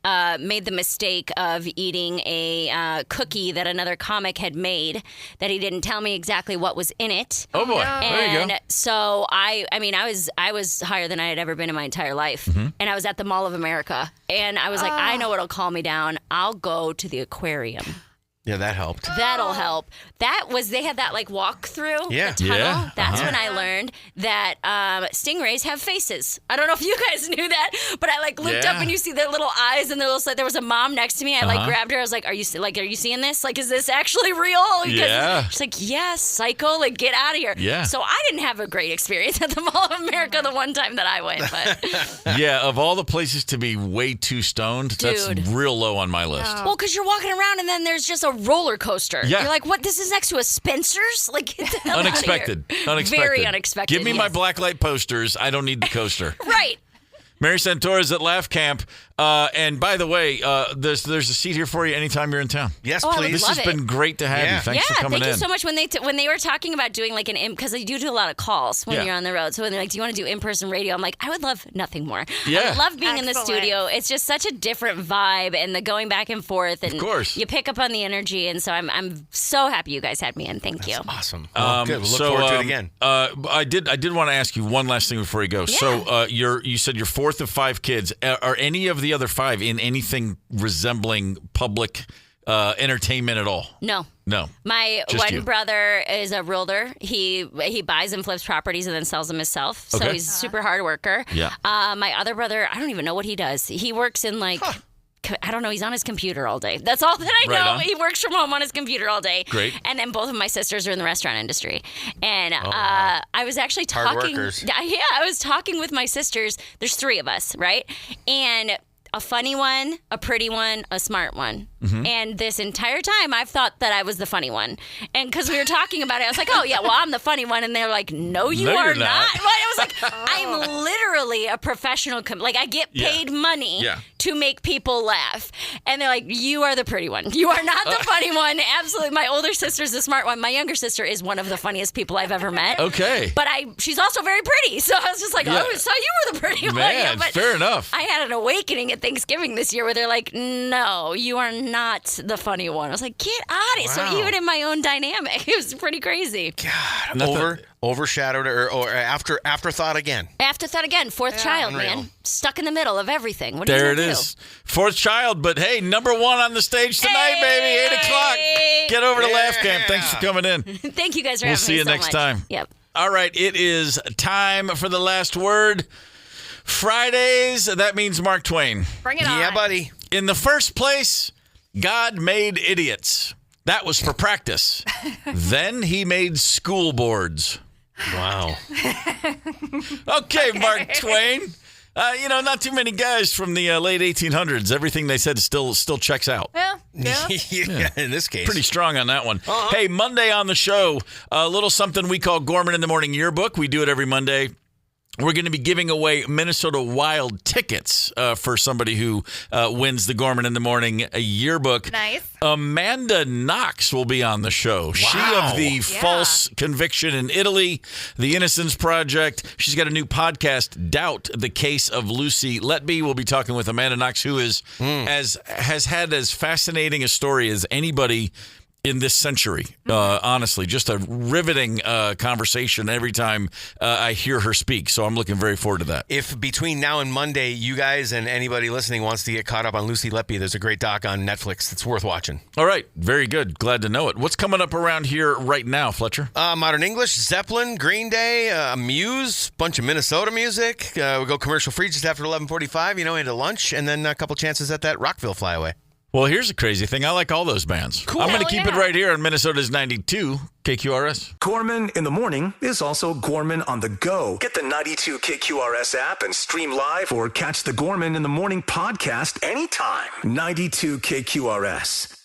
made the mistake of eating a cookie that another comic had made that he didn't tell me exactly what was in it. Oh boy, there you go. So I was higher than I had ever been in my entire life, and I was at the Mall of America, and I was like, I know what'll calm me down. I'll go to the aquarium. Yeah, that helped. That'll help. They had that walk through the tunnel. Yeah. That's when I learned that stingrays have faces. I don't know if you guys knew that, but I looked up and you see their little eyes and their little. There was a mom next to me. I grabbed her. I was like, "Are you seeing this? Is this actually real?" Yeah. She's like, "Yeah, psycho. Get out of here." Yeah. So I didn't have a great experience at the Mall of America the one time that I went. But yeah, of all the places to be way too stoned, that's real low on my list. Well, because you're walking around and then there's just a roller coaster. Yeah. You're like, what? This is next to a Spencer's? Get the hell Unexpected. out of here. Unexpected. Very unexpected. Give me my blacklight posters. I don't need the coaster. Right. Mary Santora is at Laugh Camp. And by the way, there's a seat here for you anytime you're in town. Yes, please. This has been great to have you. Thanks for coming in. Thank you so much. When they were talking about doing because you do a lot of calls when you're on the road. So when they're like, do you want to do in-person radio? I'm like, I would love nothing more. Yeah. I would love being in the studio. It's just such a different vibe and the going back and forth. And of course. You pick up on the energy. And so I'm so happy you guys had me in. Thank you. Awesome. Good. We'll look forward to it again. I did want to ask you one last thing before you go. Yeah. So you said you're fourth of 5 kids. Are any of the other 5 in anything resembling public entertainment at all? No. My one brother is a realtor. He buys and flips properties and then sells them himself. So he's a super hard worker. Yeah. My other brother, I don't even know what he does. He works in I don't know. He's on his computer all day. That's all that I know. He works from home on his computer all day. Great. And then both of my sisters are in the restaurant industry. And I was actually talking. Hard workers. Yeah, I was talking with my sisters. There's 3 of us, right? And a funny one, a pretty one, a smart one. Mm-hmm. And this entire time, I've thought that I was the funny one. And because we were talking about it, I was like, oh, yeah, well, I'm the funny one. And they're like, no, you are not. Well, I was like, I'm literally a professional. I get paid money to make people laugh. And they're like, you are the pretty one. You are not the funny one. Absolutely. My older sister's the smart one. My younger sister is one of the funniest people I've ever met. Okay. But she's also very pretty. So I was just like, I always thought you were the pretty one. Man, But fair enough. I had an awakening at Thanksgiving this year where they're like, no, you are not the funny one. I was like, get out of it. Wow. So even in my own dynamic, it was pretty crazy. God, overshadowed or afterthought again. Afterthought again. Fourth child, man. Stuck in the middle of everything. What there are you it gonna is. Fourth child, but hey, number 1 on the stage tonight, baby. 8 o'clock. Get over to Laugh Camp. Thanks for coming in. Thank you guys for having me. We'll see you next time. Yep. All right, it is time for the last word. Fridays, that means Mark Twain. Bring it on. Yeah, buddy. In the first place, God made idiots. That was for practice. Then he made school boards. Wow. Okay, Mark Twain. Not too many guys from the late 1800s. Everything they said still checks out. Yeah. In this case. Pretty strong on that one. Uh-huh. Hey, Monday on the show, a little something we call Gorman in the Morning Yearbook. We do it every Monday. We're going to be giving away Minnesota Wild tickets for somebody who wins the Gorman in the Morning yearbook. Nice. Amanda Knox will be on the show. Wow. She of the False Conviction in Italy, the Innocence Project. She's got a new podcast, Doubt, the Case of Lucy Letby. We'll be talking with Amanda Knox, who has had as fascinating a story as anybody in this century. Honestly, just a riveting conversation every time I hear her speak. So I'm looking very forward to that. If between now and Monday, you guys and anybody listening wants to get caught up on Lucy Letby, there's a great doc on Netflix that's worth watching. All right. Very good. Glad to know it. What's coming up around here right now, Fletcher? Modern English, Zeppelin, Green Day, Muse, bunch of Minnesota music. We go commercial free just after 11:45, into lunch, and then a couple chances at that Rockville flyaway. Well, here's a crazy thing. I like all those bands. Cool. I'm going to keep it right here on Minnesota's 92 KQRS. Gorman in the Morning is also Gorman on the go. Get the 92 KQRS app and stream live or catch the Gorman in the Morning podcast anytime. 92 KQRS.